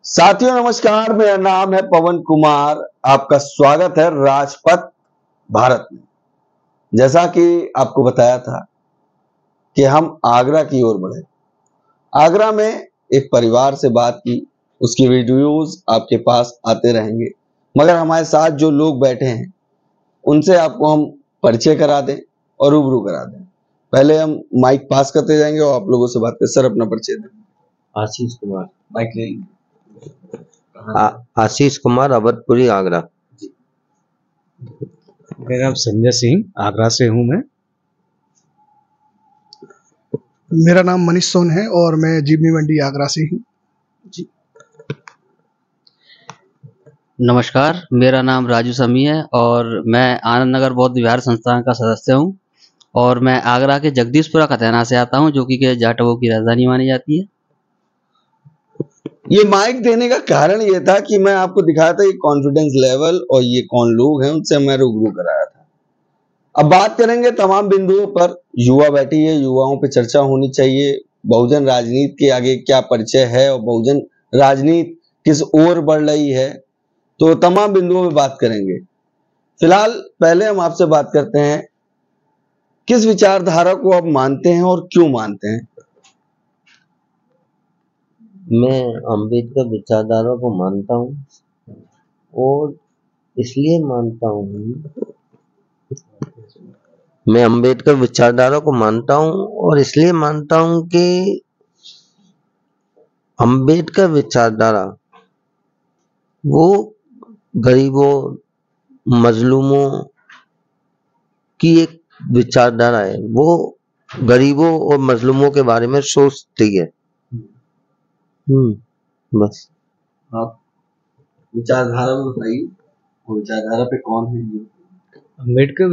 साथियों नमस्कार, मेरा नाम है पवन कुमार। आपका स्वागत है राजपथ भारत में। जैसा कि आपको बताया था कि हम आगरा की ओर बढ़े। आगरा में एक परिवार से बात की, उसकी वीडियोस आपके पास आते रहेंगे, मगर हमारे साथ जो लोग बैठे हैं उनसे आपको हम परिचय करा दें और रूबरू करा दें। पहले हम माइक पास करते जाएंगे और आप लोगों से बात करें। सर, अपना परिचय दें। आशीष कुमार। माइक ले लीजिए। आशीष कुमार, अवधपुरी, आगरा। मेरा नाम संजय सिंह, आगरा से हूँ मैं। मेरा नाम मनीष सोन है और मैं जीवनी मंडी आगरा से हूँ। जी नमस्कार, मेरा नाम राजू समी है और मैं आनंद नगर बौद्ध विहार संस्थान का सदस्य हूँ और मैं आगरा के जगदीशपुरा खतैना से आता हूँ, जो कि जाटवों की राजधानी मानी जाती है। ये माइक देने का कारण ये था कि मैं आपको दिखाया था ये कॉन्फिडेंस लेवल और ये कौन लोग हैं, उनसे मैं रूबरू कराया था। अब बात करेंगे तमाम बिंदुओं पर। युवा बैठी है, युवाओं पे चर्चा होनी चाहिए। बहुजन राजनीति के आगे क्या परिचय है और बहुजन राजनीति किस ओर बढ़ रही है, तो तमाम बिंदुओं पे बात करेंगे। फिलहाल पहले हम आपसे बात करते हैं, किस विचारधारा को आप मानते हैं और क्यों मानते हैं? मैं अम्बेडकर विचारधारा को मानता हूँ और इसलिए मानता हूँ मैं अम्बेडकर विचारधारा को मानता हूँ और इसलिए मानता हूँ कि अम्बेडकर विचारधारा वो गरीबों, मजलूमों की एक विचारधारा है। वो गरीबों और मजलूमों के बारे में सोचती है। बस। आप विचारधारा में बताइए, विचारधारा पे कौन है ये? अम्बेडकर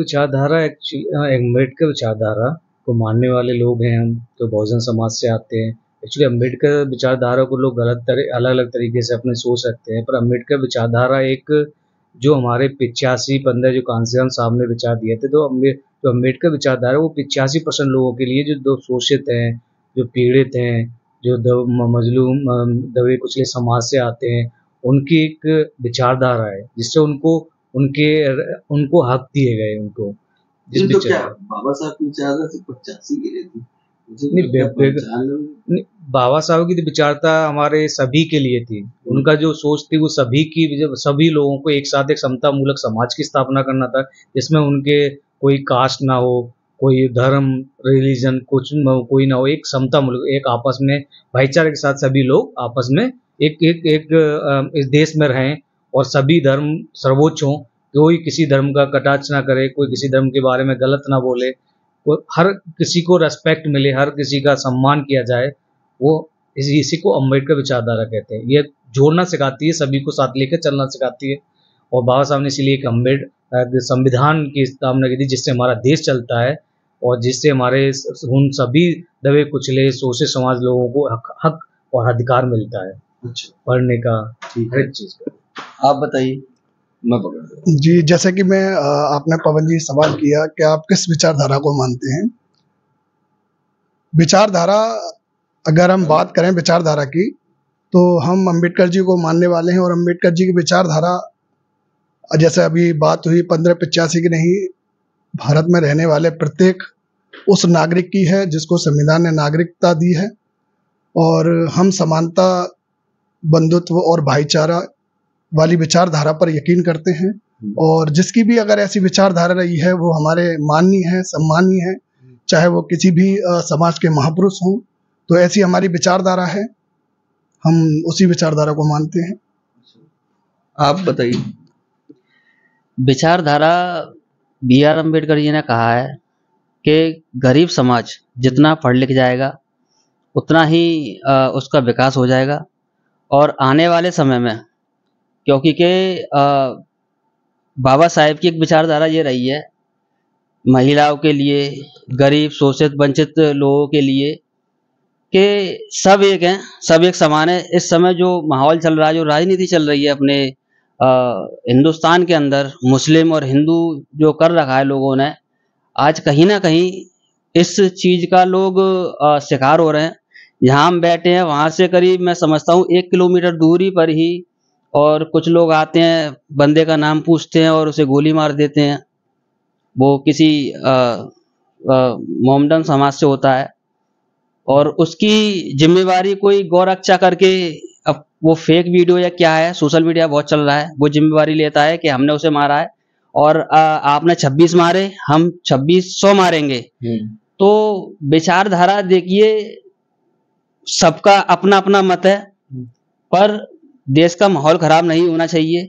विचारधारा को मानने वाले लोग हैं हम, तो बहुजन समाज से आते हैं। एक्चुअली अम्बेडकर विचारधारा को लोग अलग अलग तरीके से अपने सोच सकते हैं, पर अम्बेडकर विचारधारा एक जो हमारे 85-15 जो कांसीराम साहब ने विचार दिए थे, तो अम्बेडकर विचारधारा वो 85% लोगों के लिए जो शोषित हैं, जो पीड़ित हैं, जो मजलूम दबे कुचले समाज से आते हैं, उनकी एक विचारधारा है जिससे उनको हक दिए गए। उनको तो क्या बाबा साहब की विचारधारा सिर्फ 85 की रहती? नहीं, बाबा साहब की विचारता हमारे सभी के लिए थी। उनका जो सोच थी वो सभी लोगों को एक साथ एक समता मूलक समाज की स्थापना करना था, जिसमें उनके कोई कास्ट ना हो, कोई धर्म, रिलीजन कुछ कोई ना हो, एक समता मूलक, एक आपस में भाईचारे के साथ सभी लोग आपस में एक इस देश में रहें और सभी धर्म सर्वोच्च हों। कोई किसी धर्म का कटाक्ष ना करे, कोई किसी धर्म के बारे में गलत ना बोले, हर किसी को रेस्पेक्ट मिले, हर किसी का सम्मान किया जाए। वो इसी को अम्बेडकर विचारधारा कहते हैं। ये जोड़ना सिखाती है, सभी को साथ लेकर चलना सिखाती है। और बाबा साहब ने इसीलिए एक संविधान की स्थापना की थी, जिससे हमारा देश चलता है और जिससे हमारे उन सभी दबे कुचले शोषित समाज लोगों को हक और अधिकार मिलता है। अच्छा, पढ़ने का, हर चीज का। आप बताइए। मैं पकड़ जी, जैसे कि आपने पवन जी सवाल किया कि आप किस विचारधारा को मानते हैं। विचारधारा, अगर हम बात करें विचारधारा की, तो हम अंबेडकर जी को मानने वाले हैं और अंबेडकर जी की विचारधारा, जैसे अभी बात हुई 1585 की नहीं, भारत में रहने वाले प्रत्येक उस नागरिक की है जिसको संविधान ने नागरिकता दी है। और हम समानता, बंधुत्व और भाईचारा वाली विचारधारा पर यकीन करते हैं और जिसकी भी अगर ऐसी विचारधारा रही है वो हमारे माननीय है, सम्मानीय है, चाहे वो किसी भी समाज के महापुरुष हों। तो ऐसी हमारी विचारधारा है, हम उसी विचारधारा को मानते हैं। आप बताइए। विचारधारा B.R. अम्बेडकर जी ने कहा है कि गरीब समाज जितना पढ़ लिख जाएगा उतना ही उसका विकास हो जाएगा। और आने वाले समय में, क्योंकि बाबा साहेब की एक विचारधारा ये रही है महिलाओं के लिए, गरीब शोषित वंचित लोगों के लिए, कि सब एक हैं, सब एक समान है। इस समय जो माहौल चल रहा है, जो राजनीति चल रही है अपने हिंदुस्तान के अंदर, मुस्लिम और हिंदू जो कर रखा है लोगों ने, आज कहीं ना कहीं इस चीज़ का लोग शिकार हो रहे हैं यहाँ हम बैठे हैं, वहां से करीब मैं समझता हूँ 1 किलोमीटर दूरी पर ही, और कुछ लोग आते हैं, बंदे का नाम पूछते हैं और उसे गोली मार देते हैं। वो किसी मोमडन समाज से होता है, और उसकी जिम्मेवारी कोई गौरक्षा करके, अब वो फेक वीडियो या क्या है, सोशल मीडिया बहुत चल रहा है, वो जिम्मेवारी लेता है कि हमने उसे मारा है, और आपने 26 मारे, हम 2600 मारेंगे। तो विचारधारा देखिए, सबका अपना अपना मत है, पर देश का माहौल खराब नहीं होना चाहिए।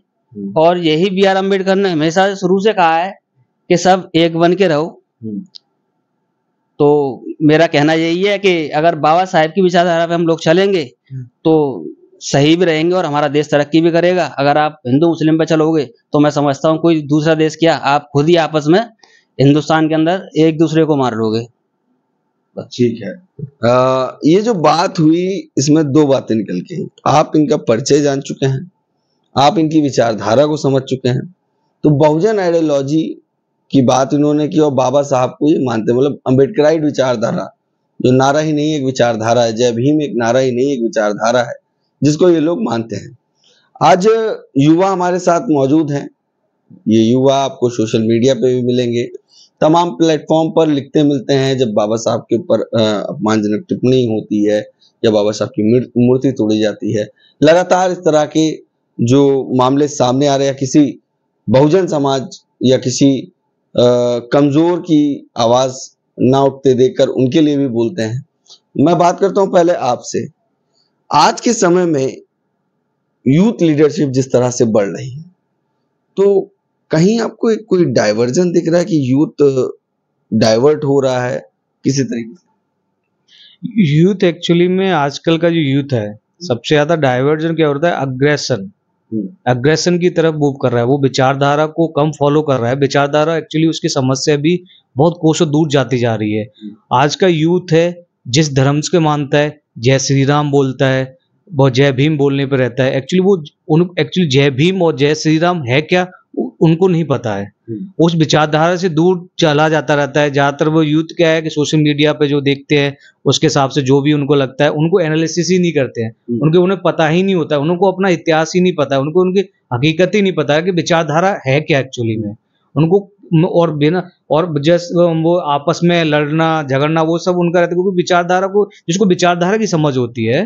और यही बी आर अम्बेडकर ने हमेशा शुरू से कहा है कि सब एक बन के रहो। तो मेरा कहना यही है कि अगर बाबा साहेब की विचारधारा पे हम लोग चलेंगे तो सही भी रहेंगे और हमारा देश तरक्की भी करेगा। अगर आप हिंदू मुस्लिम पे चलोगे तो मैं समझता हूँ कोई दूसरा देश क्या, आप खुद ही आपस में हिंदुस्तान के अंदर एक दूसरे को मार लोगे। ठीक है। ये जो बात हुई इसमें दो बातें निकल के हैं। आप इनका परिचय जान चुके हैं, आप इनकी विचारधारा को समझ चुके हैं। तो बहुजन आइडियोलॉजी की बात इन्होंने की और बाबा साहब को ये मानते, मतलब अम्बेडकराइट विचारधारा, जो नारा ही नहीं एक विचारधारा है, जय भीम एक नारा ही नहीं एक विचारधारा है, जिसको ये लोग मानते हैं। आज युवा हमारे साथ मौजूद हैं। ये युवा आपको सोशल मीडिया पे भी मिलेंगे, तमाम प्लेटफॉर्म पर लिखते मिलते हैं। जब बाबा साहब के ऊपर अपमानजनक टिप्पणी होती है या बाबा साहब की मूर्ति तोड़ी जाती है, लगातार इस तरह के जो मामले सामने आ रहे हैं, किसी बहुजन समाज या किसी कमजोर की आवाज ना उठते देखकर उनके लिए भी बोलते हैं। मैं बात करता हूं पहले आपसे, आज के समय में यूथ लीडरशिप जिस तरह से बढ़ रही है, तो कहीं आपको एक कोई डाइवर्जन दिख रहा है कि यूथ डाइवर्ट हो रहा है किसी तरीके से? यूथ एक्चुअली में आजकल का जो यूथ है, सबसे ज्यादा डाइवर्जन क्या होता है, अग्रेशन की तरफ मूव कर रहा है। वो विचारधारा को कम फॉलो कर रहा है। विचारधारा एक्चुअली उसकी समस्या भी बहुत कोसों दूर जाती जा रही है। आज का यूथ है जिस धर्म के मानता है, जय श्री राम बोलता है, वो जय भीम बोलने पर रहता है। एक्चुअली जय भीम और जय श्री राम है क्या, उनको नहीं पता है। उस विचारधारा से दूर चला जाता रहता है। ज्यादातर वो यूथ क्या है कि सोशल मीडिया पे जो देखते हैं उसके हिसाब से जो भी उनको लगता है, उनको एनालिसिस ही नहीं करते हैं। उन्हें पता ही नहीं होता है, उनको अपना इतिहास ही नहीं पता है, उनको उनकी हकीकत ही नहीं पता है कि विचारधारा है क्या एक्चुअली में उनको। और बिना और जैसे वो आपस में लड़ना झगड़ना वो सब उनका रहता है, क्योंकि विचारधारा को, जिसको विचारधारा की समझ होती है,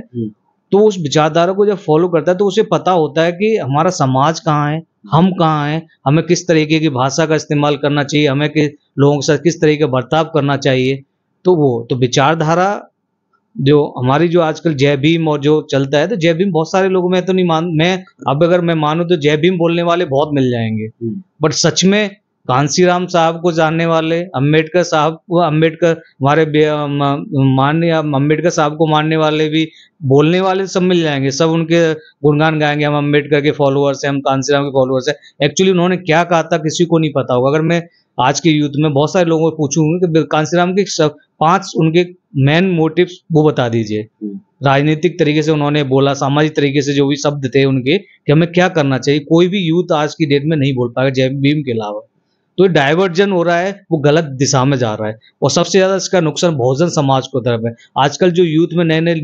तो उस विचारधारा को जब फॉलो करता है तो उसे पता होता है कि हमारा समाज कहाँ है, हम कहाँ हैं, हमें किस तरीके की भाषा का इस्तेमाल करना चाहिए, हमें लोगों के साथ किस तरीके का बर्ताव करना चाहिए। तो विचारधारा जो हमारी जो आजकल जय भीम और जो चलता है, तो जय भीम बहुत सारे लोगों में तो नहीं मैं अब अगर मैं मानूं तो जय भीम बोलने वाले बहुत मिल जाएंगे, बट सच में कांसीराम साहब को जानने वाले, अम्बेडकर हमारे माननीय अम्बेडकर साहब को मानने वाले भी, बोलने वाले सब मिल जाएंगे। सब उनके गुणगान गाएंगे, हम अम्बेडकर के फॉलोअर्स हैं, हम कांसीराम के फॉलोअर्स हैं। एक्चुअली उन्होंने क्या कहा था किसी को नहीं पता होगा। अगर मैं आज के यूथ में बहुत सारे लोगों को पूछूंगा कि कांसीराम के 5 उनके मेन मोटिव्स वो बता दीजिए। राजनीतिक तरीके से उन्होंने बोला, सामाजिक तरीके से जो भी शब्द थे उनके कि हमें क्या करना चाहिए, कोई भी यूथ आज की डेट में नहीं बोल पाएगा जय भीम के अलावा। तो डाइवर्जन हो रहा है, वो गलत दिशा में जा रहा है, और सबसे ज्यादा इसका नुकसान बहुजन समाज को तरफ है। आजकल जो यूथ में नए नए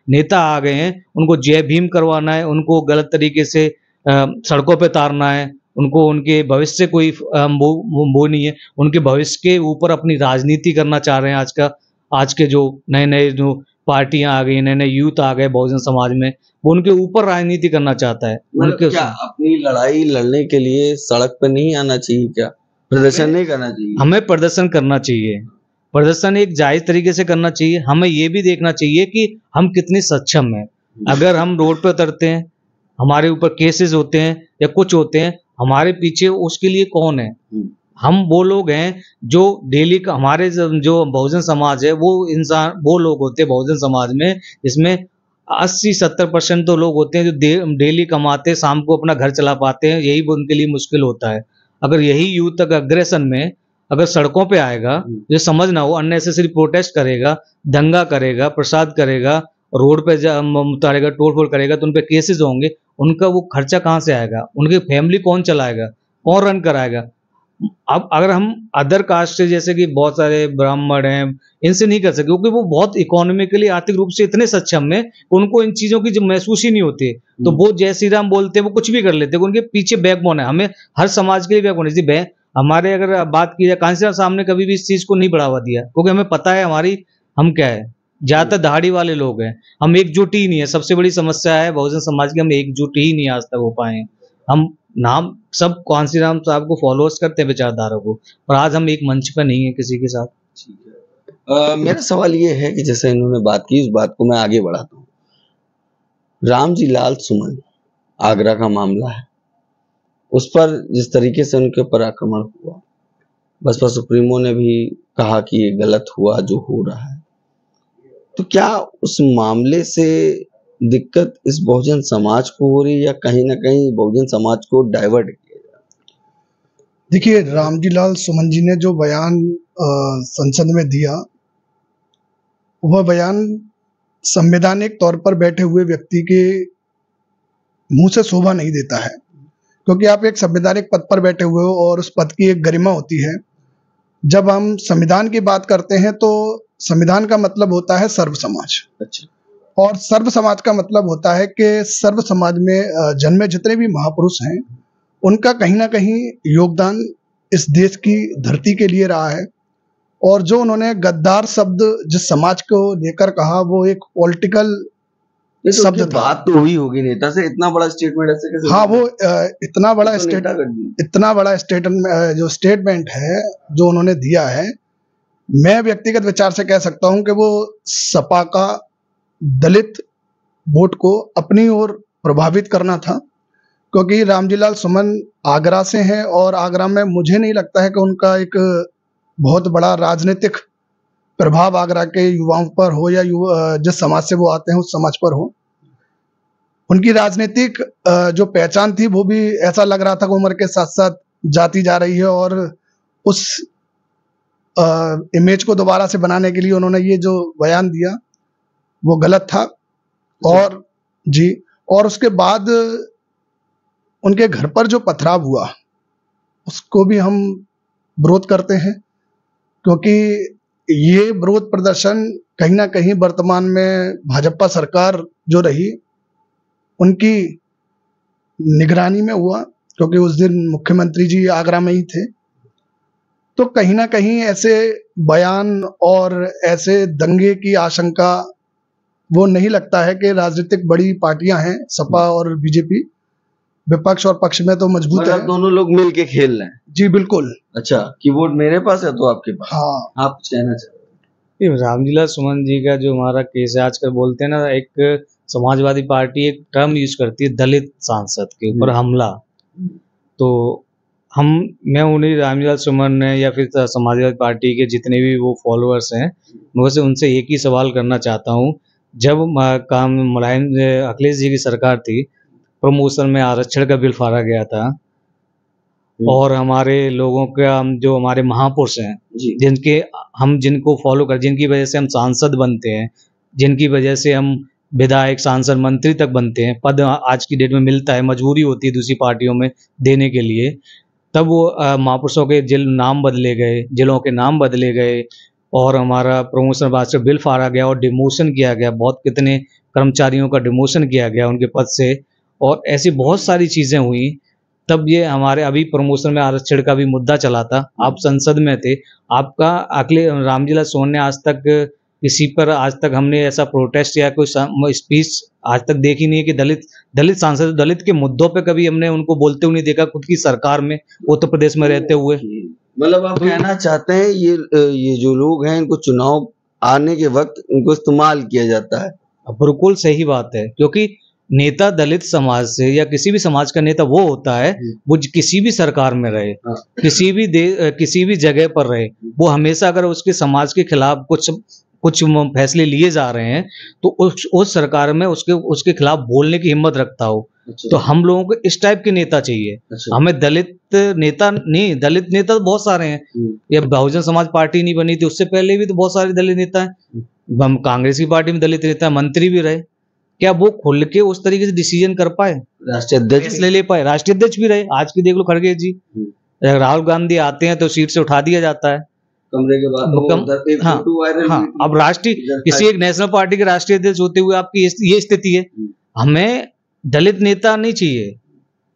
नेता आ गए हैं, उनको जय भीम करवाना है, उनको गलत तरीके से सड़कों पे तारना है, उनको उनके भविष्य से कोई वो नहीं है, उनके भविष्य के ऊपर अपनी राजनीति करना चाह रहे हैं। आज के जो नए नए जो पार्टियां आ गई, नए नए यूथ आ गए बहुजन समाज में, वो उनके ऊपर राजनीति करना चाहता है। उनके क्या अपनी लड़ाई लड़ने के लिए सड़क पे नहीं आना चाहिए क्या? प्रदर्शन नहीं करना चाहिए? हमें प्रदर्शन करना चाहिए, प्रदर्शन एक जायज तरीके से करना चाहिए। हमें ये भी देखना चाहिए कि हम कितने सक्षम हैं। अगर हम रोड पर उतरते हैं, हमारे ऊपर केसेस होते हैं या कुछ होते हैं, हमारे पीछे उसके लिए कौन है? हम वो लोग हैं जो डेली का, हमारे जो बहुजन समाज है वो इंसान, वो लोग होते हैं बहुजन समाज में जिसमें 80-70% तो लोग होते हैं जो डेली कमाते, शाम को अपना घर चला पाते हैं। यही उनके लिए मुश्किल होता है। अगर यही यूथ तक अग्रेशन में अगर सड़कों पे आएगा, जो समझ ना हो, अननेसेसरी प्रोटेस्ट करेगा, दंगा करेगा, प्रसाद करेगा, रोड पे उतारेगा, तोड़ फोड़ करेगा, तो उन पे केसेस होंगे। उनका वो खर्चा कहाँ से आएगा? उनकी फैमिली कौन चलाएगा, कौन रन कराएगा? अब अगर हम अदर कास्ट से, जैसे कि बहुत सारे ब्राह्मण हैं, इनसे नहीं कर सकते क्योंकि वो बहुत इकोनॉमिकली आर्थिक रूप से इतने सक्षम है, उनको इन चीजों की जो महसूस ही नहीं होती है। तो वो जय श्री राम बोलते हैं, वो कुछ भी कर लेते हैं, उनके पीछे बैकबोन है। हमें हर समाज के लिए बैकबोन है। हमारे अगर बात की जाए, कांसीराम साहब ने कभी भी इस चीज को नहीं बढ़ावा दिया, क्योंकि हमें पता है हमारी हम क्या है, ज्यादातर दहाड़ी वाले लोग हैं, हम एकजुट ही नहीं है। सबसे बड़ी समस्या है बहुजन समाज की, हम एकजुट ही नहीं आज तक हो पाए हैं। हम नाम सब कांसीराम साहब को फॉलोअर्स करते हैं, विचारधारा को, और आज हम एक मंच पर नहीं है किसी के साथ। मेरा सवाल ये है कि जैसे इन्होंने बात की, इस बात को मैं आगे बढ़ाता हूँ। रामजी लाल सुमन, आगरा का मामला है, उस पर जिस तरीके से उनके ऊपर आक्रमण हुआ, बसपा सुप्रीमो ने भी कहा कि ये गलत हुआ जो हो रहा है, तो क्या उस मामले से दिक्कत इस बहुजन समाज को हो रही है, या कहीं ना कहीं बहुजन समाज को डाइवर्ट किया जा रहा है? देखिए, रामजी लाल सुमन जी ने जो बयान संसद में दिया, वह बयान संवैधानिक तौर पर बैठे हुए व्यक्ति के मुंह से शोभा नहीं देता है, क्योंकि आप एक संवैधानिक पद पर बैठे हुए हो और उस पद की एक गरिमा होती है। जब हम संविधान की बात करते हैं तो संविधान का मतलब होता है सर्व समाज। अच्छा। और सर्व समाज का मतलब होता है कि सर्व समाज में जन्मे जितने भी महापुरुष हैं, उनका कहीं ना कहीं योगदान इस देश की धरती के लिए रहा है। और जो उन्होंने गद्दार शब्द जिस समाज को लेकर कहा, वो एक पॉलिटिकल शब्द था। बात तो हुई होगी नेता से, इतना बड़ा स्टेटमेंट ऐसे कैसे? हाँ, वो इतना बड़ा जो स्टेटमेंट है जो उन्होंने दिया है, मैं व्यक्तिगत विचार से कह सकता हूं कि वो सपा का दलित वोट को अपनी ओर प्रभावित करना था, क्योंकि रामजी लाल सुमन आगरा से हैं और आगरा में मुझे नहीं लगता है कि उनका एक बहुत बड़ा राजनीतिक प्रभाव आगरा के युवाओं पर हो या जिस समाज से वो आते हैं उस समाज पर हो। उनकी राजनीतिक जो पहचान थी, वो भी ऐसा लग रहा था कि उम्र के साथ साथ जाती जा रही है, और उस इमेज को दोबारा से बनाने के लिए उन्होंने ये जो बयान दिया वो गलत था। और उसके बाद उनके घर पर जो पथराव हुआ, उसको भी हम विरोध करते हैं, क्योंकि ये विरोध प्रदर्शन कहीं ना कहीं वर्तमान में भाजपा सरकार जो रही उनकी निगरानी में हुआ, क्योंकि उस दिन मुख्यमंत्री जी आगरा में ही थे। तो कहीं ना कहीं ऐसे बयान और ऐसे दंगे की आशंका, वो नहीं लगता है कि राजनीतिक बड़ी पार्टियां हैं सपा और बीजेपी, विपक्ष और पक्ष में तो मजबूत है। दोनों लोग मिल के खेल रहे हैं। जी बिल्कुल। अच्छा, कीबोर्ड मेरे पास है तो आपके पास। हाँ, आप कुछ कहना चाहते हैं? रामजी लाल सुमन जी का जो हमारा केस है, आजकल बोलते हैं ना, एक समाजवादी पार्टी एक टर्म यूज करती है दलित सांसद के ऊपर हमला। तो मैं उन्हीं रामजी लाल सुमन ने या फिर समाजवादी पार्टी के जितने भी वो फॉलोअर्स हैं, मैं उनसे एक ही सवाल करना चाहता हूँ। जब मुलायम अखिलेश जी की सरकार थी, प्रमोशन में आरक्षण का बिल फाड़ा गया था, और हमारे लोगों का जो हमारे महापुरुष हैं, जिनको फॉलो कर, जिनकी वजह से हम सांसद बनते हैं, जिनकी वजह से हम विधायक, सांसद, मंत्री तक बनते हैं, पद आज की डेट में मिलता है, मजबूरी होती है दूसरी पार्टियों में देने के लिए, तब वो महापुरुषों के नाम बदले गए, जिलों के नाम बदले गए, और हमारा प्रमोशन बाद से बिल फाड़ा गया और डिमोशन किया गया। बहुत कितने कर्मचारियों का डिमोशन किया गया उनके पद से, और ऐसी बहुत सारी चीज़ें हुई। तब ये हमारे अभी प्रमोशन में आरक्षण का भी मुद्दा चला था, आप संसद में थे, आपका अखिलेश रामजी लाल सुमन ने आज तक किसी पर, आज तक हमने ऐसा प्रोटेस्ट या कोई स्पीच आज तक देखी नहीं है कि दलित सांसद, दलित के मुद्दों पे कभी हमने उनको बोलते हुए नहीं देखा, खुद की सरकार में उत्तर प्रदेश में रहते हुए। मतलब आप कहना चाहते हैं ये जो लोग हैं, इनको चुनाव आने के वक्त इनको इस्तेमाल किया जाता है? बिल्कुल सही बात है, क्योंकि नेता दलित समाज से या किसी भी समाज का नेता वो होता है, वो किसी भी सरकार में रहे, किसी भी जगह पर रहे, वो हमेशा अगर उसके समाज के खिलाफ कुछ फैसले लिए जा रहे हैं तो उस सरकार में उसके खिलाफ बोलने की हिम्मत रखता हो। अच्छा। तो हम लोगों को इस टाइप के नेता चाहिए। अच्छा। हमें दलित नेता नहीं, दलित नेता तो बहुत सारे हैं। ये बहुजन समाज पार्टी नहीं बनी थी, उससे पहले भी तो बहुत सारे दलित नेता हैं। कांग्रेस की पार्टी में दलित नेता, मंत्री भी रहे। क्या वो खुल के उस तरीके से डिसीजन कर पाए, राष्ट्रीय अध्यक्ष ले पाए? राष्ट्रीय अध्यक्ष भी रहे, आज की देख लो खड़गे जी, अगर राहुल गांधी आते हैं तो सीट से उठा दिया जाता है कमरे के बाद वो कम- उधर एक हाँ, फोटो वायरल हाँ। हुई थी। अब राष्ट्रीय किसी एक नेशनल पार्टी के राष्ट्रीय अध्यक्ष होते हुए आपकी ये स्थिति है। हमें दलित नेता नहीं चाहिए,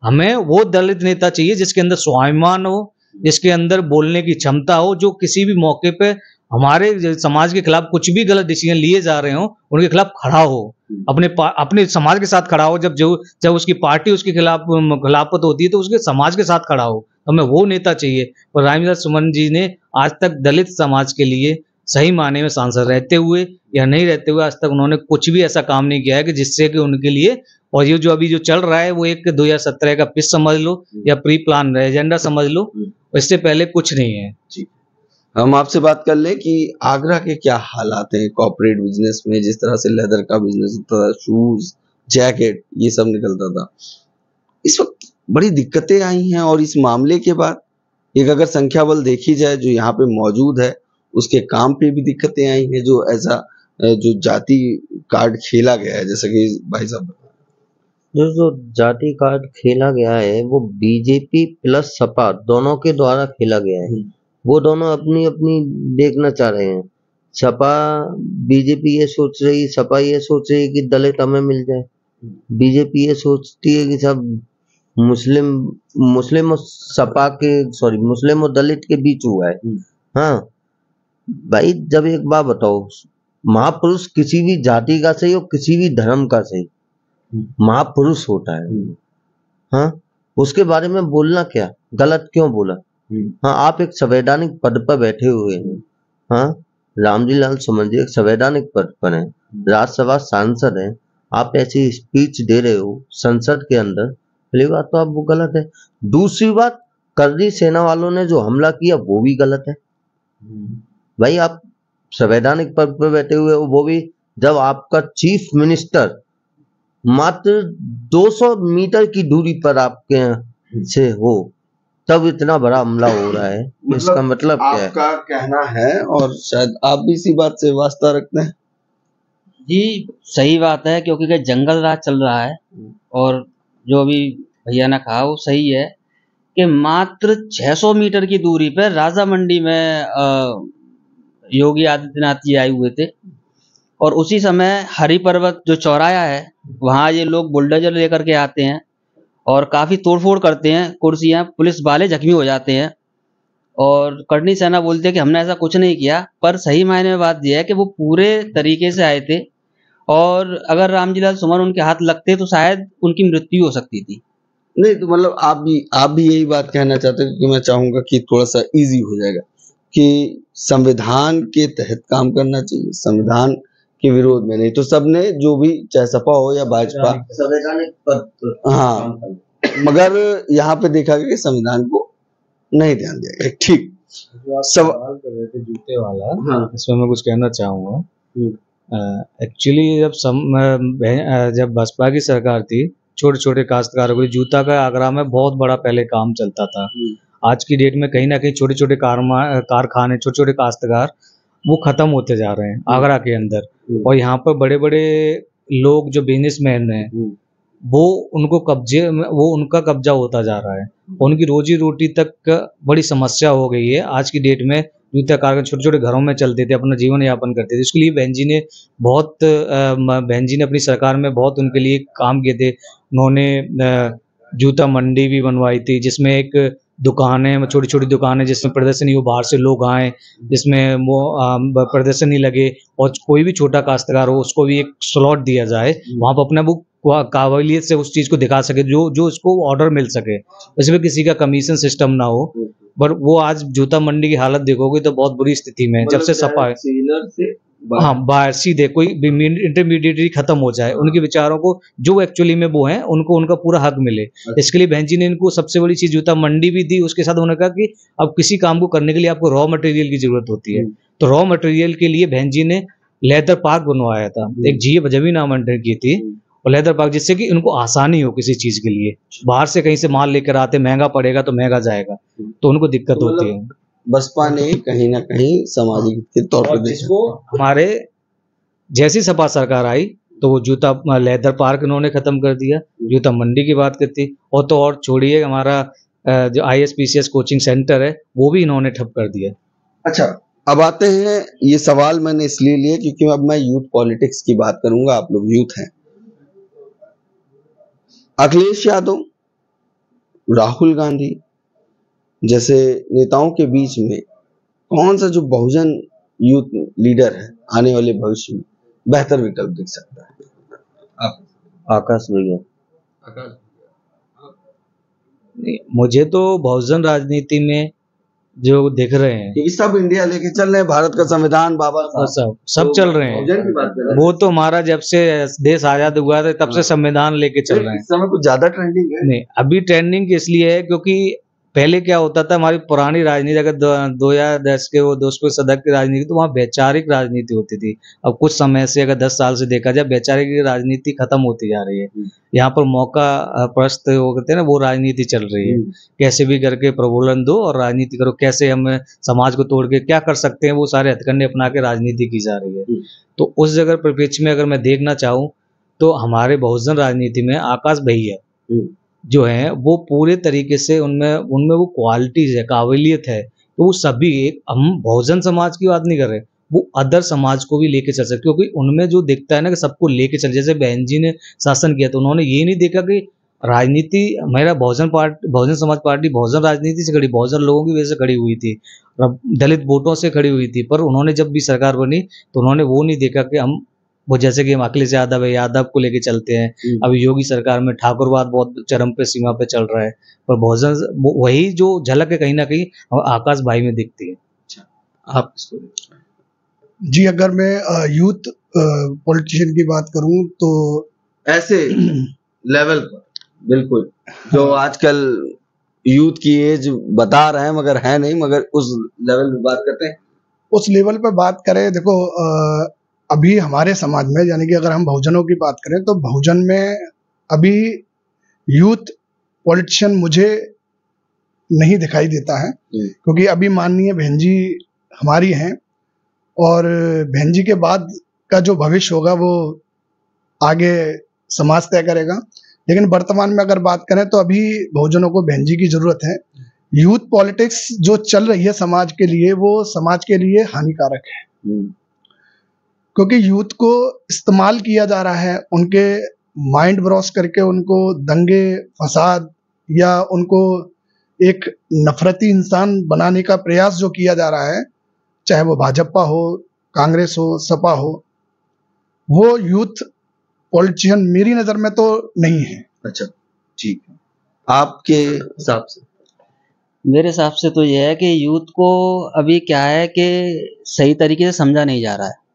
हमें वो दलित नेता चाहिए जिसके अंदर स्वाभिमान हो, जिसके अंदर बोलने की क्षमता हो, जो किसी भी मौके पे हमारे समाज के खिलाफ कुछ भी गलत डिसीजन लिए जा रहे हो उनके खिलाफ खड़ा हो, अपने समाज के साथ खड़ा हो। जब उसकी पार्टी उसके खिलाफ खिलाफत होती है तो उसके समाज के साथ खड़ा हो। हमें वो नेता चाहिए। और रामविलास सुमन जी ने आज तक दलित समाज के लिए सही मायने में सांसद रहते हुए या नहीं रहते हुए आज तक उन्होंने कुछ भी ऐसा काम नहीं किया है कि जिससे कि उनके लिए, और ये जो अभी जो चल रहा है वो एक 2017 का पिच समझ लो या प्री प्लान एजेंडा समझ लो, इससे पहले कुछ नहीं है। हम आपसे बात कर ले कि आगरा के क्या हालात हैं कॉर्पोरेट बिजनेस में, जिस तरह से लेदर का बिजनेस होता था, शूज, जैकेट, ये सब निकलता था। इस वक्त बड़ी दिक्कतें आई हैं और इस मामले के बाद एक अगर संख्या बल देखी जाए जो यहाँ पे मौजूद है उसके काम पे भी दिक्कतें आई हैं, जो ऐसा जो जाति कार्ड खेला गया है, जैसा कि भाई साहब जो जाति कार्ड खेला गया है वो बीजेपी प्लस सपा दोनों के द्वारा खेला गया है। वो दोनों अपनी अपनी देखना चाह रहे हैं। सपा बीजेपी ये सोच रही, सपा ये सोच रही कि दलित हमें मिल जाए, बीजेपी ये सोचती है कि सब मुस्लिम और सपा के मुस्लिम और दलित के बीच हुआ है। हाँ भाई, जब एक बात बताओ, महापुरुष किसी भी जाति का सही और किसी भी धर्म का सही महापुरुष होता है। हाँ, उसके बारे में बोलना क्या गलत क्यों बोला? हाँ, आप एक संवैधानिक पद पर बैठे हुए हैं। हाँ, रामजी लाल सुमन जी एक संवैधानिक पद पर हैं, राज्यसभा सांसद हैं, आप ऐसी स्पीच दे रहे हो संसद के अंदर, पहली बात तो आप वो गलत है। दूसरी बात, कर्दी सेना वालों ने जो हमला किया वो भी गलत है। भाई, आप संवैधानिक पद पर बैठे हुए हो, वो भी जब आपका चीफ मिनिस्टर मात्र 200 मीटर की दूरी पर आपके से हो, तब इतना बड़ा हमला हो रहा है। इसका मतलब क्या है? आपका कहना है और शायद आप भी इसी बात से वास्ता रखते हैं। जी, सही बात है, क्योंकि जंगल राज चल रहा है। और जो अभी भैया ने कहा वो सही है कि मात्र 600 मीटर की दूरी पर राजा मंडी में योगी आदित्यनाथ जी आए हुए थे, और उसी समय हरि पर्वत जो चौराया है वहाँ ये लोग बुलडोजर लेकर के आते हैं और काफ़ी तोड़फोड़ करते हैं, कुर्सियाँ, पुलिस वाले जख्मी हो जाते हैं। और कर्णी सेना बोलते हैं कि हमने ऐसा कुछ नहीं किया, पर सही मायने में बात यह है कि वो पूरे तरीके से आए थे, और अगर रामजी लाल सुमन उनके हाथ लगते तो शायद उनकी मृत्यु हो सकती थी। नहीं तो मतलब आप भी यही बात कहना चाहते हैं, क्योंकि मैं चाहूंगा कि थोड़ा सा इजी हो जाएगा कि संविधान के तहत काम करना चाहिए, संविधान के विरोध में नहीं। तो सबने जो भी, चाहे सपा हो या भाजपा, संवैधानिक पद, हाँ, मगर यहाँ पे देखा गया कि संविधान को नहीं ध्यान दिया गया। ठीक, सवाल कर रहे थे जूते वाला, हाँ, इसमें मैं कुछ कहना चाहूँगा। एक्चुअली जब बसपा की सरकार थी, छोटे छोटे काश्तकारों को जूता का आगरा में बहुत बड़ा पहले काम चलता था। आज की डेट में कहीं ना कहीं छोटे छोटे कारखाने, छोटे छोटे काश्तकार वो खत्म होते जा रहे हैं आगरा के अंदर। और यहाँ पर बड़े बड़े लोग जो बिजनेसमैन हैं वो उनका कब्जा होता जा रहा है। उनकी रोजी रोटी तक बड़ी समस्या हो गई है। आज की डेट में जूता कारखाने छोटे छोटे घरों में चलते थे, अपना जीवन यापन करते थे। इसके लिए बहन जी ने अपनी सरकार में बहुत उनके लिए काम किए थे। उन्होंने जूता मंडी भी बनवाई थी, जिसमें एक दुकानें, छोटी छोटी दुकानें जिसमें प्रदर्शनी हो, बाहर से लोग आए, जिसमें वो प्रदर्शनी लगे और कोई भी छोटा काश्तकार हो उसको भी एक स्लॉट दिया जाए, वहाँ पर अपना वो काबिलियत से उस चीज़ को दिखा सके, जो उसको ऑर्डर मिल सके, इसमें किसी का कमीशन सिस्टम ना हो। पर वो आज जूता मंडी की हालत देखोगे तो बहुत बुरी स्थिति में है। जब से सपा सेलर से हाँ बाहर सीधे कोई इंटरमीडिएटरी खत्म हो जाए, उनके विचारों को जो एक्चुअली में वो हैं उनको उनका पूरा हक मिले। इसके लिए बहन जी ने इनको सबसे बड़ी चीज जूता मंडी भी दी। उसके साथ उन्होंने कहा कि अब किसी काम को करने के लिए आपको रॉ मटेरियल की जरूरत होती है, तो रॉ मटेरियल के लिए बहन जी ने लेदर पार्क बनवाया था, एक जमीन आवंटन की थी और लेदर पार्क, जिससे कि उनको आसानी हो किसी चीज के लिए। बाहर से कहीं से माल लेकर आते, महंगा पड़ेगा तो महंगा जाएगा, तो उनको दिक्कत होती है। बसपा ने कहीं ना कहीं सामाजिक के तौर पर जिसको हमारे जैसी सपा सरकार आई तो वो जूता लेदर पार्क इन्होंने खत्म कर दिया, जूता मंडी की बात करती। और तो और छोड़िए, हमारा जो ISPCS कोचिंग सेंटर है वो भी इन्होंने ठप कर दिया। अच्छा, अब आते हैं, ये सवाल मैंने इसलिए लिया क्योंकि अब मैं यूथ पॉलिटिक्स की बात करूंगा, आप लोग यूथ हैं। अखिलेश यादव, राहुल गांधी जैसे नेताओं के बीच में कौन सा जो बहुजन यूथ लीडर है आने वाले भविष्य में बेहतर विकल्प दिख सकता है? आप आकाश भैया। नहीं, मुझे तो बहुजन राजनीति में जो दिख रहे हैं क्योंकि सब इंडिया लेके चल रहे हैं, भारत का संविधान, बाबा और साहब सब चल रहे बहुजन की बात कर रहे हैं। हैं। वो तो हमारा जब से देश आजाद हुआ था तब से संविधान लेके चल रहे हैं। इस समय कुछ ज्यादा ट्रेंडिंग है। नहीं, अभी ट्रेंडिंग इसलिए है क्योंकि पहले क्या होता था, हमारी पुरानी राजनीति अगर 2010 के वो 200 शतक की राजनीति, तो वहाँ वैचारिक राजनीति होती थी। अब कुछ समय से अगर 10 साल से देखा जाए, वैचारिक राजनीति खत्म होती जा रही है। यहाँ पर मौका प्रस्त वो कहते हैं ना, वो राजनीति चल रही है। कैसे भी करके प्रबोधन दो और राजनीति करो, कैसे हम समाज को तोड़ के क्या कर सकते हैं, वो सारे हथकंडे अपना के राजनीति की जा रही है। तो उस जगह परिप्रेक्ष्य में अगर मैं देखना चाहूँ तो हमारे बहुजन राजनीति में आकाश भैया जो है वो पूरे तरीके से उनमें वो क्वालिटीज है, काबिलियत है। तो वो सभी, एक हम बहुजन समाज की बात नहीं कर रहे, वो अदर समाज को भी लेके चल सकते, क्योंकि उनमें जो दिखता है ना कि सबको लेके चल, जैसे बहन जी ने शासन किया तो उन्होंने ये नहीं देखा कि राजनीति मेरा बहुजन समाज पार्टी बहुजन राजनीति से खड़ी, बहुजन लोगों की वजह से खड़ी हुई थी, दलित वोटों से खड़ी हुई थी। पर उन्होंने जब भी सरकार बनी तो उन्होंने वो नहीं देखा कि हम वो, जैसे कि हम अखिलेश यादव है, यादव को लेके चलते हैं। अभी योगी सरकार में ठाकुरवाद बहुत चरम पे, सीमा पे चल रहा है, पर बहुजन वही जो झलक है कहीं ना कहीं आकाश भाई में दिखती है। अच्छा, आप इसको जी, अगर मैं यूथ पॉलिटिशियन की बात करूं तो ऐसे लेवल पर बिल्कुल जो आजकल यूथ की एज बता रहे हैं मगर है नहीं, मगर उस लेवल पे बात करते हैं। उस लेवल पे बात करें, देखो अभी हमारे समाज में, यानी कि अगर हम बहुजनों की बात करें तो बहुजन में अभी यूथ पॉलिटिशियन मुझे नहीं दिखाई देता है, क्योंकि अभी माननीय बहन जी हमारी हैं और बहन जी के बाद का जो भविष्य होगा वो आगे समाज तय करेगा। लेकिन वर्तमान में अगर बात करें तो अभी बहुजनों को बहन जी की जरूरत है। यूथ पॉलिटिक्स जो चल रही है समाज के लिए, वो समाज के लिए हानिकारक है, क्योंकि यूथ को इस्तेमाल किया जा रहा है, उनके माइंड ब्रॉश करके उनको दंगे फसाद या उनको एक नफरती इंसान बनाने का प्रयास जो किया जा रहा है, चाहे वो भाजपा हो, कांग्रेस हो, सपा हो, वो यूथ पॉलिटिशियन मेरी नजर में तो नहीं है। अच्छा, ठीक है, आपके हिसाब से? मेरे हिसाब से तो यह है कि यूथ को अभी क्या है कि सही तरीके से समझा नहीं जा रहा है।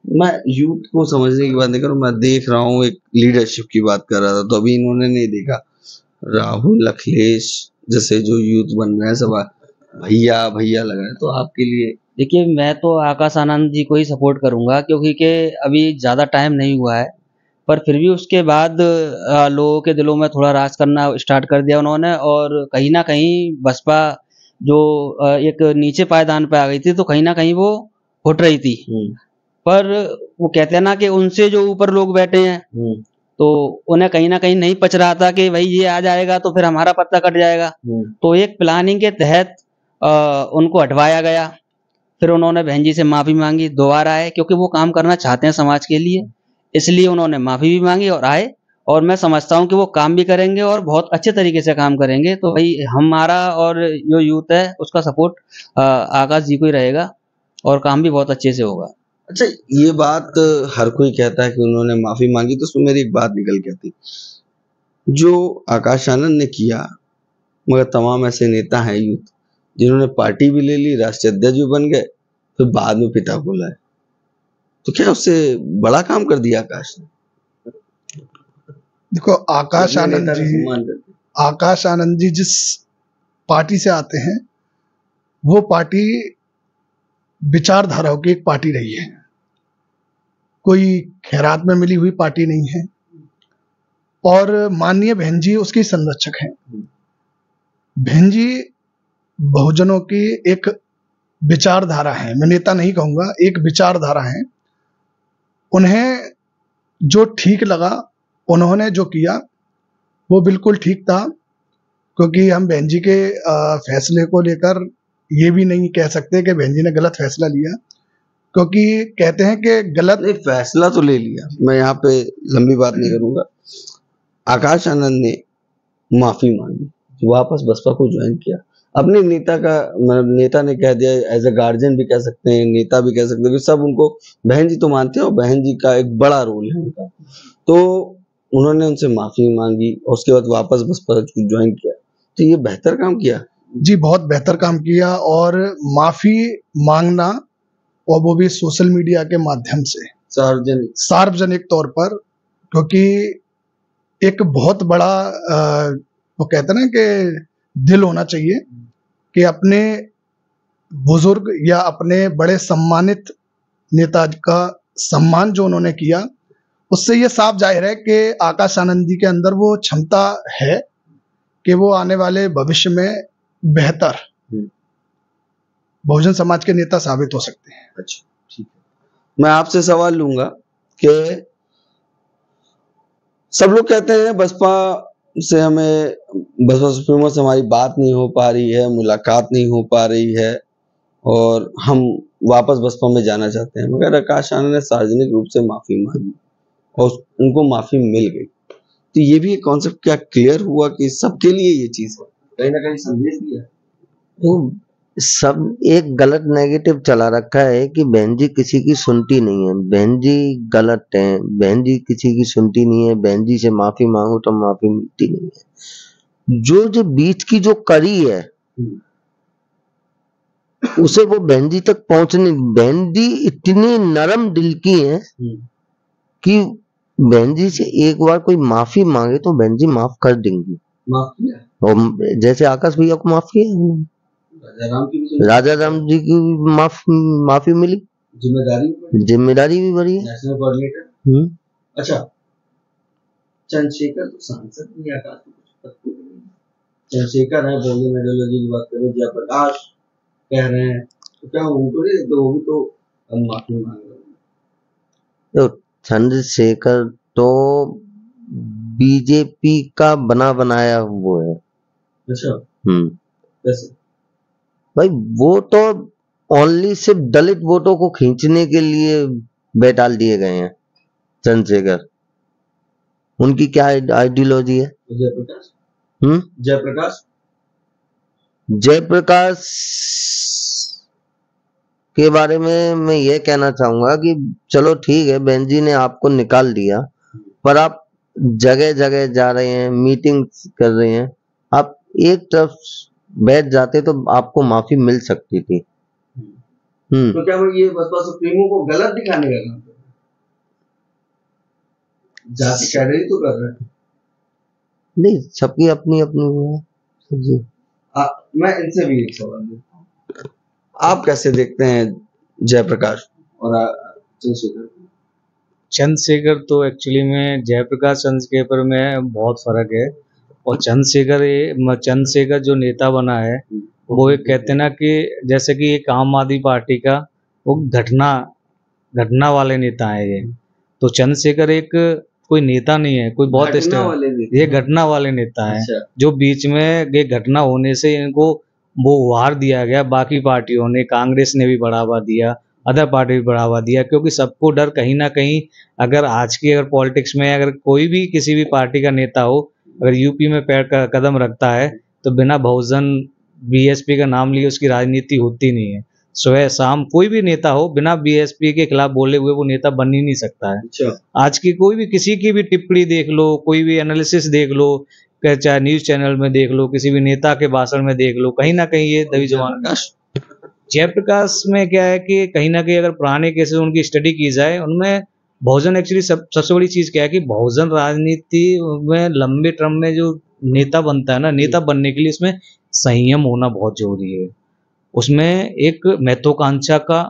मैं यूथ को समझने की बात नहीं कर रहा हूँ, मैं देख रहा हूँ एक लीडरशिप की बात कर रहा था, तो अभी इन्होंने नहीं देखा राहुल अखिलेश जैसे जो यूथ बन रहे हैं सब भैया भैया लग रहे हैं, तो आपके लिए? देखिए, मैं तो आकाश आनंद जी को ही सपोर्ट करूंगा, क्योंकि के अभी ज़्यादा टाइम नहीं हुआ है, पर फिर भी उसके बाद लोगों के दिलों में थोड़ा राज करना स्टार्ट कर दिया उन्होंने। और कहीं ना कहीं बसपा जो एक नीचे पायदान पे आ गई थी, तो कहीं ना कहीं वो उठ रही थी। पर वो कहते हैं ना कि उनसे जो ऊपर लोग बैठे हैं, तो उन्हें कहीं ना कहीं नहीं पच रहा था कि भाई ये आ जाएगा तो फिर हमारा पत्ता कट जाएगा। तो एक प्लानिंग के तहत उनको हटवाया गया। फिर उन्होंने बहन जी से माफी मांगी, दोबारा आए, क्योंकि वो काम करना चाहते हैं समाज के लिए, इसलिए उन्होंने माफी भी मांगी और आए। और मैं समझता हूँ कि वो काम भी करेंगे और बहुत अच्छे तरीके से काम करेंगे। तो भाई हमारा और जो यूथ है उसका सपोर्ट आकाश जी को ही रहेगा और काम भी बहुत अच्छे से होगा। अच्छा, ये बात हर कोई कहता है कि उन्होंने माफी मांगी, तो उसमें मेरी एक बात निकल के आती, जो आकाश आनंद ने किया, मगर तमाम ऐसे नेता हैं यूथ जिन्होंने पार्टी भी ले ली, राष्ट्रीय अध्यक्ष भी बन गए, फिर बाद में पिता को लाए, तो क्या उससे बड़ा काम कर दिया आकाश ने? देखो, आकाश आनंद जी जिस पार्टी से आते हैं, वो पार्टी विचारधाराओं की एक पार्टी रही है, कोई खैरात में मिली हुई पार्टी नहीं है। और माननीय बहन जी उसकी संरक्षक हैं। बहन जी बहुजनों की एक विचारधारा है, मैं नेता नहीं कहूंगा, एक विचारधारा है। उन्हें जो ठीक लगा, उन्होंने जो किया वो बिल्कुल ठीक था। क्योंकि हम बहन जी के फैसले को लेकर ये भी नहीं कह सकते कि बहन जी ने गलत फैसला लिया, क्योंकि कहते हैं कि गलत नहीं, फैसला तो ले लिया, मैं यहाँ पे लंबी बात नहीं करूंगा। आकाश आनंद ने माफी मांगी, वापस बसपा को ज्वाइन किया, अपने नेता का मतलब नेता ने कह दिया, एज ए गार्जियन भी कह सकते हैं, नेता भी कह सकते हैं, सब उनको बहन जी तो मानते हैं और बहन जी का एक बड़ा रोल है उनका। तो उन्होंने उनसे माफी मांगी और उसके बाद वापस बसपा ज्वाइन किया, तो ये बेहतर काम किया जी, बहुत बेहतर काम किया। और माफी मांगना, और वो भी सोशल मीडिया के माध्यम से, सार्वजनिक तौर पर, क्योंकि एक बहुत बड़ा वो कहते हैं ना कि दिल होना चाहिए कि अपने बुजुर्ग या अपने बड़े सम्मानित नेता का सम्मान जो उन्होंने किया, उससे ये साफ जाहिर है कि आकाश आनंद जी के अंदर वो क्षमता है कि वो आने वाले भविष्य में बेहतर बहुजन समाज के नेता साबित हो सकते हैं। अच्छा, ठीक है। मैं आपसे सवाल लूंगा कि सब लोग कहते हैं बसपा से हमें, बसपा सुप्रीमो से हमारी बात नहीं हो पा रही है, मुलाकात नहीं हो पा रही है और हम वापस बसपा में जाना चाहते हैं, मगर आकाश आनंद ने सार्वजनिक रूप से माफी मांगी और उनको माफी मिल गई। तो ये भी एक कॉन्सेप्ट क्या क्लियर हुआ कि सबके लिए ये चीज है, कहीं ना कहीं संदेश दिया? तो सब एक गलत नेगेटिव चला रखा है कि बहन जी किसी की सुनती नहीं है, बहन जी गलत है, बहन जी किसी की सुनती नहीं है, बहन जी से माफी मांगो तो माफी मिलती नहीं है। जो बीच की जो कड़ी है उसे वो बहन जी तक पहुंचने, बहन जी इतनी नरम दिल की है कि बहन जी से एक बार कोई माफी मांगे तो बहन जी माफ कर देंगी। माफ किया, और जैसे आकाश भैया को माफ किया, राजा राम जी की माफी मिली, जिम्मेदारी भी बढ़ी है। National coordinator. अच्छा, चंद्रशेखर तो सांसद नहीं, आकाश को कुछ पता नहीं। चंद्रशेखर है, बहुजन आइडियोलॉजी की बात करें, जयप्रकाश कह रहे हैं, तो क्या उनको नहीं देखते, वो भी तो माफी मांग रहे हैं। तो चंद्रशेखर तो बीजेपी का बना बनाया वो है। अच्छा, कैसे भाई? वो तो ओनली सिर्फ दलित वोटों को खींचने के लिए बैठाल दिए गए हैं चंद्रशेखर। उनकी क्या आइडियोलॉजी है? जयप्रकाश, जयप्रकाश जयप्रकाश के बारे में मैं ये कहना चाहूंगा कि चलो ठीक है, बहन जी ने आपको निकाल दिया, पर आप जगह जगह जा रहे हैं, मीटिंग कर रहे हैं, आप एक तरफ बैठ जाते तो आपको माफी मिल सकती थी। तो क्या ये बसपा सुप्रीमो को गलत दिखाने का काम कर रहे हैं? जाति कैडरी तो कर रहे हैं? नहीं, सबकी अपनी अपनी वो है जी। मैं इनसे भी एक सवाल देता हूँ, आप कैसे देखते हैं जयप्रकाश और चंद्रशेखर? चंद्रशेखर तो एक्चुअली में जयप्रकाश चंद्रशेखर में बहुत फर्क है। और चंद्रशेखर जो नेता बना है वो एक कहते हैं ना कि जैसे कि एक आम आदमी पार्टी का वो घटना वाले नेता है ये। तो चंद्रशेखर एक कोई नेता नहीं है, कोई बहुत ये घटना वाले नेता है। अच्छा। जो बीच में ये घटना होने से इनको वो उभार दिया गया, बाकी पार्टियों ने, कांग्रेस ने भी बढ़ावा दिया, अदर पार्टी भी बढ़ावा दिया, क्योंकि सबको डर कहीं ना कहीं, अगर आज की अगर पॉलिटिक्स में अगर कोई भी किसी भी पार्टी का नेता हो, अगर यूपी में पैर का कदम रखता है तो बिना बहुजन बीएसपी का नाम लिए उसकी राजनीति होती नहीं है। सुबह शाम कोई भी नेता हो, बिना बीएसपी के खिलाफ बोले हुए वो नेता बन ही नहीं सकता है। अच्छा। आज की कोई भी किसी की भी टिप्पणी देख लो, कोई भी एनालिसिस देख लो, चाहे न्यूज चैनल में देख लो, किसी भी नेता के भाषण में देख लो, कहीं ना कहीं ये दबी जबान। जयप्रकाश में क्या है कि कहीं ना कहीं अगर पुराने केसेस उनकी स्टडी की जाए, उनमें बहुजन एक्चुअली सबसे बड़ी चीज क्या है कि बहुजन राजनीति में लंबे टर्म में जो नेता बनता है ना, नेता बनने के लिए इसमें संयम होना बहुत जरूरी है। उसमें एक महत्वाकांक्षा का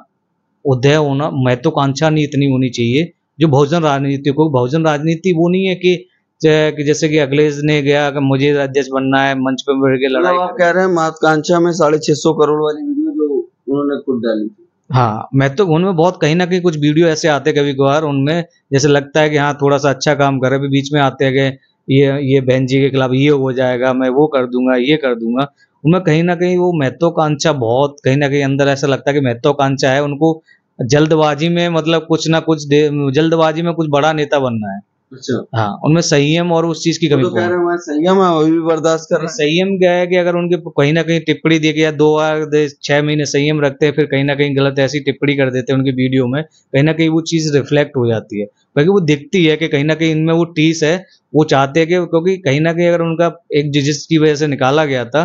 उदय होना, महत्वाकांक्षा नहीं इतनी होनी चाहिए जो बहुजन राजनीति को। बहुजन राजनीति वो नहीं है कि जैसे कि अखिलेश ने गया कि मुझे अध्यक्ष बनना है, मंच पे बैठ के लड़ाई। आप कह रहे हैं महत्वाकांक्षा में 650 करोड़ वाली वीडियो जो उन्होंने खुद डाली थी। हाँ, मैं तो उनमें बहुत कहीं ना कहीं कुछ वीडियो ऐसे आते कभी कभार, उनमें जैसे लगता है कि हाँ थोड़ा सा अच्छा काम कर रहे हैं, बीच में आते हैं ये बहन जी के खिलाफ ये हो जाएगा, मैं वो कर दूंगा, ये कर दूंगा, उनमें कहीं ना कहीं वो महत्वाकांक्षा बहुत, कहीं ना कहीं अंदर ऐसा लगता है कि महत्वाकांक्षा है उनको, जल्दबाजी में मतलब कुछ ना कुछ जल्दबाजी में कुछ बड़ा नेता बनना है। अच्छा, हाँ, उनमें संयम और उस चीज की कमी तो कह रहे हैं संयम है, वो भी बर्दाश्त कर रहे हैं। संयम क्या है कि अगर उनके कहीं ना कहीं टिप्पणी दी गई या 2 बार 6 महीने संयम रखते हैं, फिर कहीं ना कहीं गलत ऐसी टिप्पणी कर देते हैं उनकी वीडियो में, कहीं ना कहीं वो चीज रिफ्लेक्ट हो जाती है, क्योंकि वो दिखती है कि कहीं ना कहीं इनमें वो टीस है। वो चाहते हैं कि, क्योंकि कहीं ना कहीं अगर उनका एक जिसकी वजह से निकाला गया था,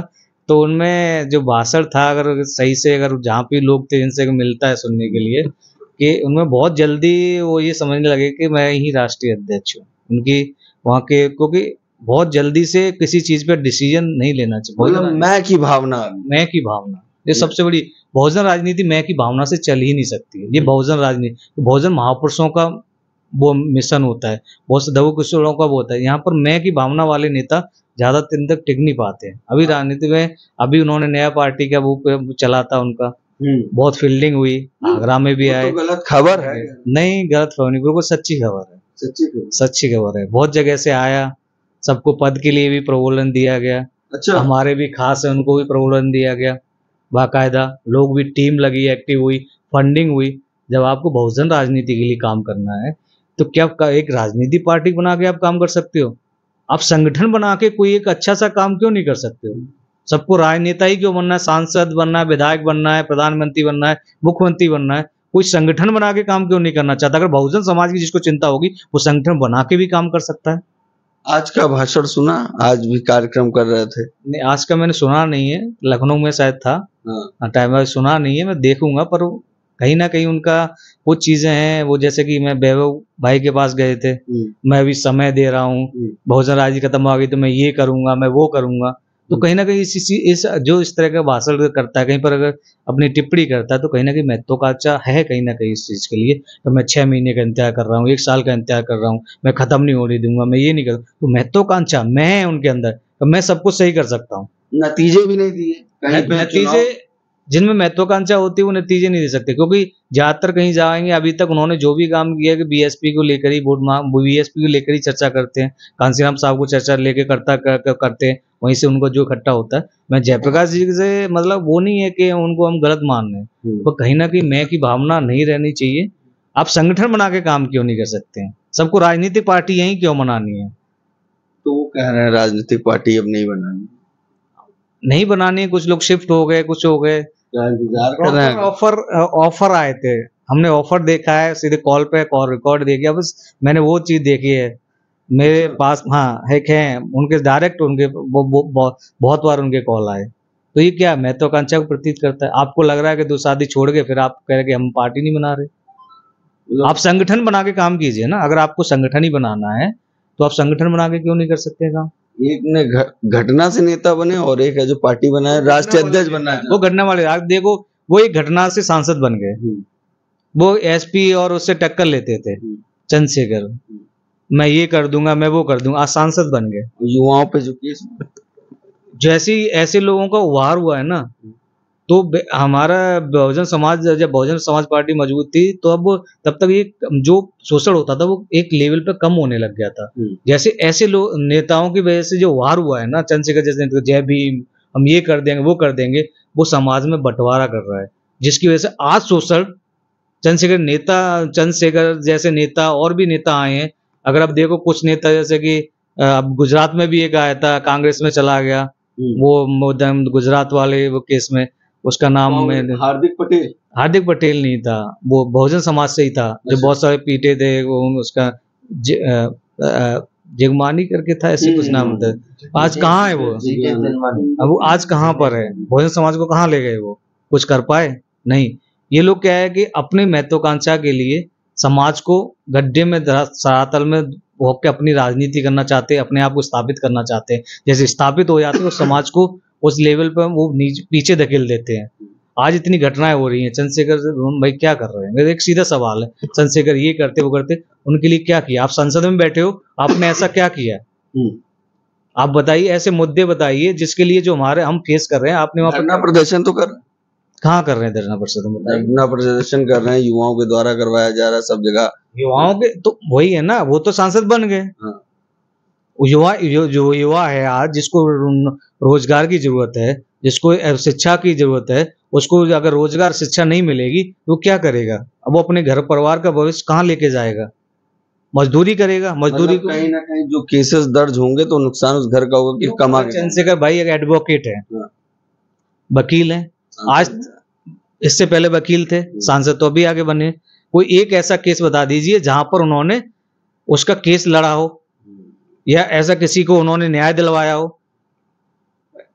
तो उनमें जो भाषण था, अगर सही से अगर जहाँ पे लोग थे जिनसे मिलता है सुनने के लिए, कि उनमें बहुत जल्दी वो ये समझने लगे कि मैं ही राष्ट्रीय अध्यक्ष हूँ उनकी वहाँ के, क्योंकि बहुत जल्दी से किसी चीज पे डिसीजन नहीं लेना चाहिए। मतलब मैं की भावना, मैं की भावना, ये सबसे बड़ी बहुजन राजनीति मैं की भावना से चल ही नहीं सकती है। ये बहुजन राजनीति, बहुजन महापुरुषों का वो मिशन होता है, बहुत से दबो किशोरों का वो होता है। यहाँ पर मैं की भावना वाले नेता ज्यादा दिन तक टिक नहीं पाते हैं। अभी राजनीति में अभी उन्होंने नया पार्टी का वो चला था उनका, बहुत फील्डिंग हुई, आगरा में भी आए। तो गलत खबर है? नहीं, गलत खबर नहीं, बिल्कुल सच्ची खबर है, सच्ची खबर है। बहुत जगह से आया, सबको पद के लिए भी प्रबोधन दिया गया। अच्छा, हमारे भी खास है, उनको भी प्रबोधन दिया गया बाकायदा, लोग भी टीम लगी, एक्टिव हुई, फंडिंग हुई। जब आपको बहुजन राजनीति के लिए काम करना है तो क्या एक राजनीति पार्टी बना के आप काम कर सकते हो? आप संगठन बना के कोई एक अच्छा सा काम क्यों नहीं कर सकते हो? सबको राजनेता ही क्यों बनना है? सांसद बनना है, विधायक बनना है, प्रधानमंत्री बनना है, मुख्यमंत्री बनना है? कोई संगठन बना के काम क्यों नहीं करना चाहता? अगर बहुजन समाज की जिसको चिंता होगी वो संगठन बना के भी काम कर सकता है। आज का भाषण सुना? आज भी कार्यक्रम कर रहे थे? नहीं, आज का मैंने सुना नहीं है, लखनऊ में शायद था। टाइम में सुना नहीं है, मैं देखूंगा। पर कहीं ना कहीं उनका वो चीजें हैं, वो जैसे कि मैं वैभव भाई के पास गए थे, मैं अभी समय दे रहा हूँ, बहुजन राजनीति खत्म हो गई तो मैं ये करूंगा, मैं वो करूंगा। तो कहीं ना कहीं इस जो इस तरह का भाषण करता है, कहीं पर अगर अपनी टिप्पणी करता है, तो कहीं ना कहीं महत्वाकांक्षा है कहीं ना कहीं इस चीज के लिए। तो मैं 6 महीने का इंतजार कर रहा हूँ, 1 साल का इंतजार कर रहा हूँ, मैं खत्म नहीं होने दूंगा, मैं ये नहीं कर, तो महत्वाकांक्षा मैं है उनके अंदर, तो मैं सब कुछ सही कर सकता हूँ। नतीजे भी नहीं दिए कहीं पे, नतीजे जिनमें महत्वाकांक्षा होती है वो नतीजे नहीं दे सकते, क्योंकि ज्यादातर कहीं जाएंगे अभी तक उन्होंने जो भी काम किया कि बीएसपी को लेकर ही बीएसपी को लेकर ही चर्चा करते हैं, कांसीराम साहब को चर्चा लेके करते हैं, वहीं से उनको जो इकट्ठा होता है। मैं जयप्रकाश जी से मतलब वो नहीं है कि उनको हम गलत मान रहे हैं, तो कहीं ना कहीं मैं की भावना नहीं रहनी चाहिए। आप संगठन बना के काम क्यों नहीं कर सकते हैं? सबको राजनीतिक पार्टी यही क्यों बनानी है? तो वो कह रहे हैं राजनीतिक पार्टी अब नहीं बनानी, नहीं बनानी है। कुछ लोग शिफ्ट हो गए, कुछ हो गए, इंतजार कर रहे हैं। ऑफर आए थे, हमने ऑफर देखा है, सीधे कॉल पे रिकॉर्ड दे दिया, बस मैंने वो चीज देखी है मेरे पास। हाँ, है उनके डायरेक्ट, उनके बहुत बार उनके कॉल आए। तो ये क्या महत्वाकांक्षा को प्रतीत करता है? आपको लग रहा है कि 2 शादी छोड़ के फिर आप कह रहे कि हम पार्टी नहीं बना रहे। आप संगठन बना के काम कीजिए ना। अगर आपको संगठन ही बनाना है तो आप संगठन बना के क्यों नहीं कर सकते काम? एक ने घटना से नेता बने और एक है जो पार्टी बनाए, राष्ट्रीय अध्यक्ष बनना है। वो घटना वाले आप देखो, वो एक घटना से सांसद बन गए, वो एसपी और उससे टक्कर लेते थे चंद्रशेखर, मैं ये कर दूंगा, मैं वो कर दूंगा, आज सांसद बन गए। युवाओं पे जो केस, जैसे ऐसे लोगों का उभार हुआ है ना, तो हमारा बहुजन समाज, जब बहुजन समाज पार्टी मजबूत थी तो अब तब तक ये जो शोषण होता था वो एक लेवल पे कम होने लग गया था। जैसे ऐसे लोग नेताओं की वजह से जो वार हुआ है ना, चंद्रशेखर जैसे जय भीम, हम ये कर देंगे वो कर देंगे, वो समाज में बंटवारा कर रहा है, जिसकी वजह से आज शोषण चंद्रशेखर जैसे नेता और भी नेता आए हैं। अगर आप देखो कुछ नेता जैसे कि अब गुजरात में भी एक आया था, कांग्रेस में चला गया, वो गुजरात वाले वो केस में, उसका नाम में हार्दिक पटेल नहीं था, वो बहुजन समाज से ही था, जो बहुत सारे पीटे थे। वो उसका जिगमानी करके था, ऐसे कुछ नाम था। आज कहाँ है वो? अब वो आज कहाँ पर है? बहुजन समाज को कहाँ ले गए? वो कुछ कर पाए? नहीं। ये लोग क्या है कि अपनी महत्वाकांक्षा के लिए समाज को गड्ढे में सरातल में होकर अपनी राजनीति करना चाहते हैं, अपने आप को स्थापित करना चाहते हैं। जैसे स्थापित हो जाते हैं उस समाज को उस लेवल पर वो पीछे धकेल देते हैं। आज इतनी घटनाएं हो रही हैं, चंद्रशेखर भाई क्या कर रहे हैं? मेरा एक सीधा सवाल है, चंद्रशेखर ये करते वो करते, उनके लिए क्या किया? आप संसद में बैठे हो, आपने ऐसा क्या किया? आप बताइए, ऐसे मुद्दे बताइए जिसके लिए जो हमारे हम फेस कर रहे हैं। आपने वहां धरना प्रदर्शन तो कर, कहाँ कर रहे हैं? धरना प्रदर्शन कर रहे हैं, युवाओं के द्वारा करवाया जा रहा है सब जगह। युवाओं के तो वही है ना, वो तो सांसद बन गए, जो युवा है आज, जिसको रोजगार की जरूरत है, जिसको शिक्षा की जरूरत है, उसको अगर रोजगार शिक्षा नहीं मिलेगी तो क्या करेगा? अब वो अपने घर परिवार का भविष्य कहाँ लेके जाएगा? मजदूरी करेगा। मजदूरी मतलब कहीं ना कहीं जो केसेस दर्ज होंगे तो नुकसान उस घर का होगा कि कमा के। चंद्रशेखर भाई एक एडवोकेट है, हाँ। वकील है, आज इससे पहले वकील थे, सांसद तो अभी आगे बने। कोई एक ऐसा केस बता दीजिए जहां पर उन्होंने उसका केस लड़ा हो या ऐसा किसी को उन्होंने न्याय दिलवाया हो।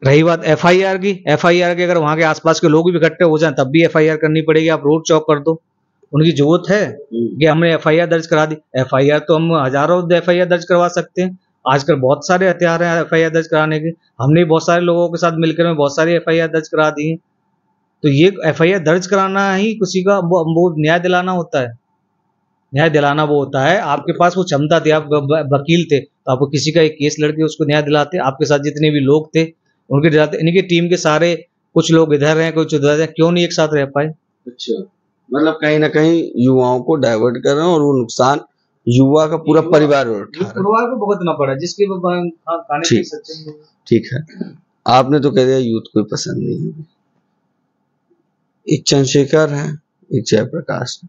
रही बात एफआईआर की, अगर वहां के आसपास के लोग भी इकट्ठे हो जाएं तब भी एफआईआर करनी पड़ेगी। आप रोड चौक कर दो, उनकी जरूरत है कि हमने एफआईआर दर्ज करा दी। एफआईआर तो हम हजारों एफआईआर दर्ज करवा सकते हैं, आजकल बहुत सारे हथियार हैं एफआईआर दर्ज कराने के। हमने बहुत सारे लोगों के साथ मिलकर में बहुत सारी एफआईआर दर्ज करा दी है। तो ये एफआईआर दर्ज कराना ही किसी का वो न्याय दिलाना होता है। न्याय दिलाना वो होता है, आपके पास वो क्षमता थी, आप वकील थे तो आपको किसी का एक केस लड़के उसको न्याय दिलाते। आपके साथ जितने भी लोग थे उनके दिलाते। इनकी टीम के सारे कुछ लोग इधर हैं, कुछ उधर हैं, क्यों नहीं एक साथ रह पाए? अच्छा, मतलब कहीं ना कहीं युवाओं को डाइवर्ट कर रहे हैं और वो नुकसान युवा का पूरा परिवार उठा रहा है। परिवार को भुगतना पड़ा जिसके खाने ठीक। सकते हैं। ठीक है, आपने तो कह दिया यूथ कोई पसंद नहीं है। एक चंद्रशेखर है, एक जयप्रकाश है।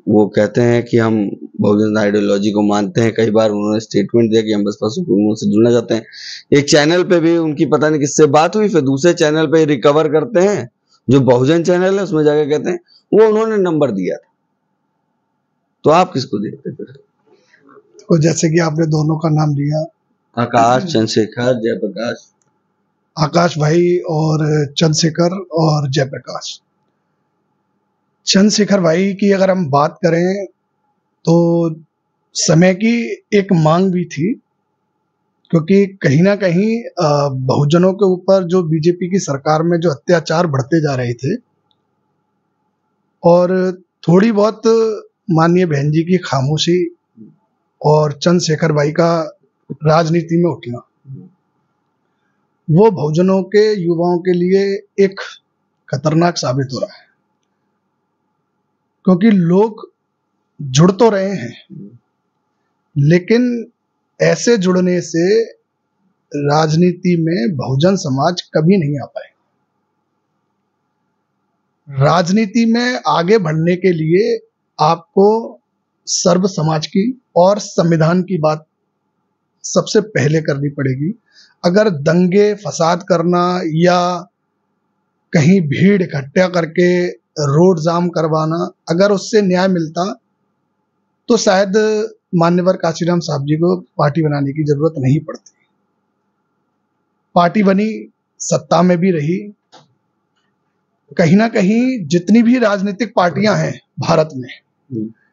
वो कहते हैं कि हम बहुजन आइडियोलॉजी को मानते हैं। कई बार उन्होंने स्टेटमेंट दिया कि हम बसपा सुप्रीमो से जुड़ना चाहते हैं। एक चैनल पे भी उनकी पता नहीं किससे बात हुई, फिर दूसरे चैनल पे रिकवर करते हैं, जो बहुजन चैनल है उसमें जाके कहते हैं वो उन्होंने नंबर दिया था। तो आप किसको देखते फिर? तो जैसे कि आपने दोनों का नाम लिया, आकाश, चंद्रशेखर, जयप्रकाश। आकाश भाई और चंद्रशेखर और जयप्रकाश। चंद्रशेखर भाई की अगर हम बात करें तो समय की एक मांग भी थी, क्योंकि कहीं ना कहीं बहुजनों के ऊपर जो बीजेपी की सरकार में जो अत्याचार बढ़ते जा रहे थे और थोड़ी बहुत माननीय बहन जी की खामोशी और चंद्रशेखर भाई का राजनीति में उठना, वो बहुजनों के युवाओं के लिए एक खतरनाक साबित हो रहा है। क्योंकि लोग जुड़ तो रहे हैं, लेकिन ऐसे जुड़ने से राजनीति में बहुजन समाज कभी नहीं आ पाए। राजनीति में आगे बढ़ने के लिए आपको सर्व समाज की और संविधान की बात सबसे पहले करनी पड़ेगी। अगर दंगे फसाद करना या कहीं भीड़ इकट्ठा करके रोड जाम करवाना, अगर उससे न्याय मिलता तो शायद मान्यवर काशीराम साहब जी को पार्टी बनाने की जरूरत नहीं पड़ती। पार्टी बनी, सत्ता में भी रही। कहीं ना कहीं जितनी भी राजनीतिक पार्टियां हैं भारत में,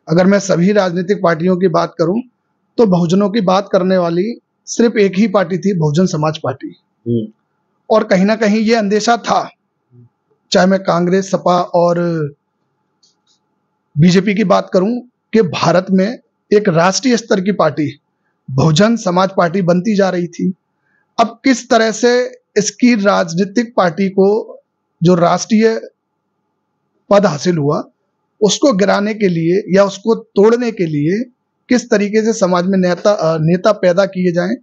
अगर मैं सभी राजनीतिक पार्टियों की बात करूं तो बहुजनों की बात करने वाली सिर्फ एक ही पार्टी थी, बहुजन समाज पार्टी। और कहीं ना कहीं ये अंदेशा था, चाहे मैं कांग्रेस, सपा और बीजेपी की बात करूं, कि भारत में एक राष्ट्रीय स्तर की पार्टी बहुजन समाज पार्टी बनती जा रही थी। अब किस तरह से इसकी राजनीतिक पार्टी को जो राष्ट्रीय पद हासिल हुआ उसको गिराने के लिए या उसको तोड़ने के लिए किस तरीके से समाज में नेता पैदा किए जाएं,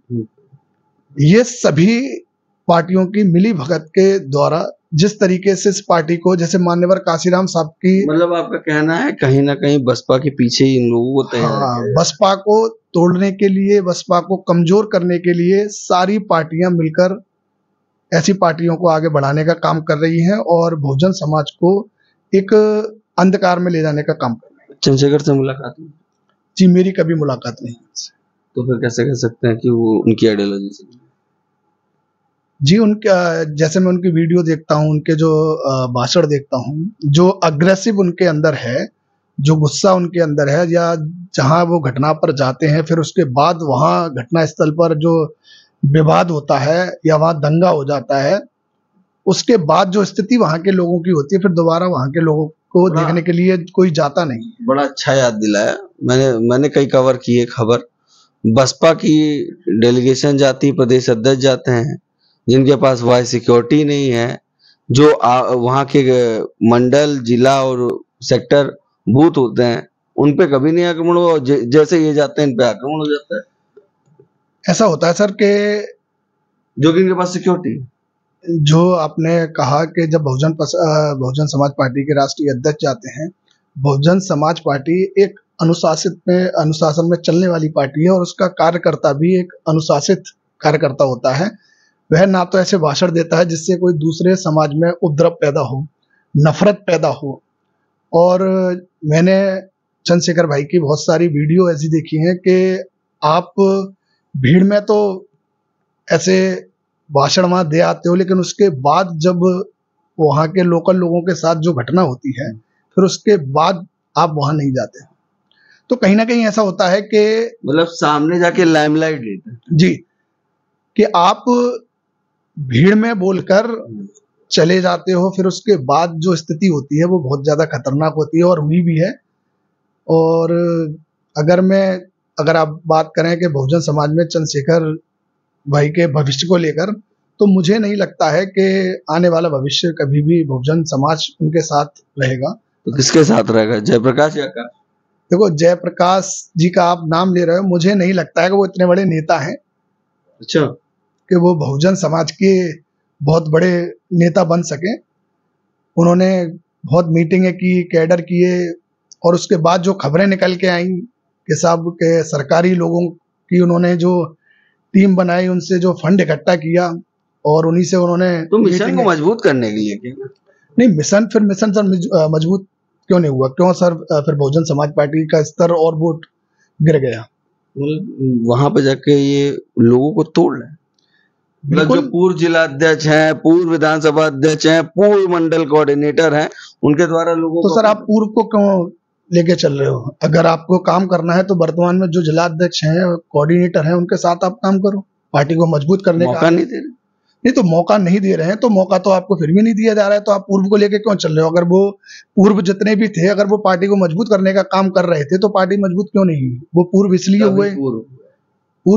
ये सभी पार्टियों की मिली भगत के द्वारा जिस तरीके से इस पार्टी को, जैसे मान्यवर काशीराम साहब की, मतलब आपका कहना है कहीं ना कहीं बसपा के पीछे इन लोगों को तैयार बसपा को तोड़ने के लिए, बसपा को कमजोर करने के लिए सारी पार्टियां मिलकर ऐसी पार्टियों को आगे बढ़ाने का काम कर रही हैं और बहुजन समाज को एक अंधकार में ले जाने का काम कर रही है। चंद्रशेखर से मुलाकात हुई? जी, मेरी कभी मुलाकात नहीं। तो फिर कैसे कह सकते हैं कि वो उनकी आइडियोलॉजी से? जी, उनका जैसे मैं उनकी वीडियो देखता हूँ, उनके जो भाषण देखता हूँ, जो अग्रेसिव उनके अंदर है, जो गुस्सा उनके अंदर है, या जहाँ वो घटना पर जाते हैं फिर उसके बाद वहाँ घटना स्थल पर जो विवाद होता है या वहाँ दंगा हो जाता है, उसके बाद जो स्थिति वहाँ के लोगों की होती है, फिर दोबारा वहाँ के लोगों को देखने के लिए कोई जाता नहीं। बड़ा अच्छा याद दिलाया। मैंने कई कवर किए खबर। बसपा की डेलीगेशन जाती, प्रदेश अध्यक्ष जाते हैं, जिनके पास वाई सिक्योरिटी नहीं है, जो वहाँ के मंडल, जिला और सेक्टर बूथ होते हैं, उन पे कभी नहीं आक्रमण हुआ। जैसे ये जाते हैं इन पे आक्रमण हो जाता है। ऐसा होता है सर कि जो कि इनके पास सिक्योरिटी। जो आपने कहा कि जब बहुजन समाज पार्टी के राष्ट्रीय अध्यक्ष जाते हैं, बहुजन समाज पार्टी एक अनुशासन में चलने वाली पार्टी है और उसका कार्यकर्ता भी एक अनुशासित कार्यकर्ता होता है। वह ना तो ऐसे भाषण देता है जिससे कोई दूसरे समाज में उपद्रव पैदा हो, नफरत पैदा हो। और मैंने चंद्रशेखर भाई की बहुत सारी वीडियो ऐसी देखी हैं कि आप भीड़ में तो ऐसे भाषण वहां दे आते हो, लेकिन उसके बाद जब वहां के लोकल लोगों के साथ जो घटना होती है, फिर उसके बाद आप वहां नहीं जाते। तो कहीं ना कहीं ऐसा होता है कि मतलब सामने जाके लाइमलाइट लेते हैं। जी, कि आप भीड़ में बोलकर चले जाते हो, फिर उसके बाद जो स्थिति होती है वो बहुत ज्यादा खतरनाक होती है और हुई भी है। और अगर आप बात करें कि बहुजन समाज में चंद्रशेखर भाई के भविष्य को लेकर, तो मुझे नहीं लगता है कि आने वाला भविष्य कभी भी बहुजन समाज उनके साथ रहेगा। तो किसके साथ रहेगा, जयप्रकाश या का? देखो, जयप्रकाश जी का आप नाम ले रहे हो, मुझे नहीं लगता है कि वो इतने बड़े नेता हैं अच्छा, कि वो बहुजन समाज के बहुत बड़े नेता बन सके। उन्होंने बहुत मीटिंगें की, कैडर किए, और उसके बाद जो खबरें निकल के आई कि साहब के सरकारी लोगों की उन्होंने जो टीम बनाई, उनसे जो फंड इकट्ठा किया और उन्हीं से उन्होंने तो मिशन को मजबूत करने के लिए क्या? नहीं, मिशन सर मजबूत क्यों नहीं हुआ? क्यों सर फिर बहुजन समाज पार्टी का स्तर और वोट गिर गया? वहां पे जाके ये लोगों को तोड़ रहे हैं। मतलब जो पूर्व जिला अध्यक्ष हैं, पूर्व विधानसभा अध्यक्ष हैं, पूर्व मंडल कोऑर्डिनेटर हैं, उनके द्वारा लोगों तो सर आप पूर्व को क्यों लेके चल रहे हो? अगर आपको काम करना है तो वर्तमान में जो जिला अध्यक्ष हैं, कोऑर्डिनेटर हैं, उनके साथ आप काम करो, पार्टी को मजबूत करने का। मौका नहीं दे रहे। नहीं, तो मौका नहीं दे रहे हैं तो मौका तो आपको फिर भी नहीं दिया जा रहा है, तो आप पूर्व को लेके क्यों चल रहे हो? अगर वो पूर्व जितने भी थे, अगर वो पार्टी को मजबूत करने का काम कर रहे थे तो पार्टी मजबूत क्यों नहीं हुई? वो पूर्व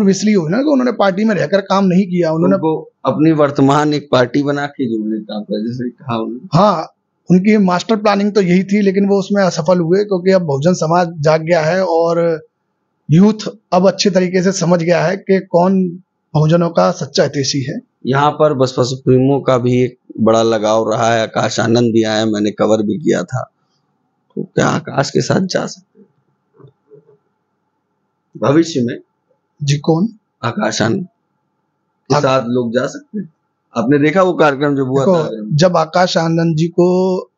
इसलिए हुए ना कि उन्होंने पार्टी में रहकर काम नहीं किया, उन्होंने अपनी वर्तमान एक पार्टी बना के जोड़ने का काम किया, जैसे कहा उन्होंने। हाँ, उनकी मास्टर प्लानिंग तो यही थी, लेकिन वो उसमें असफल हुए, क्योंकि अब बहुजन समाज जाग गया है और यूथ अब अच्छे तरीके से समझ गया है कि कौन बहुजनों का सच्चा हितैषी है। यहाँ पर बसपा सुप्रीमो का भी एक बड़ा लगाव रहा है, आकाश आनंद भी आया, मैंने कवर भी किया था। तो क्या आकाश के साथ जा सकते भविष्य में? जी, कौन? आकाश आनंद के साथ लोग जा सकते हैं? आपने देखा वो कार्यक्रम जब हुआ था? जब आकाश आनंद जी को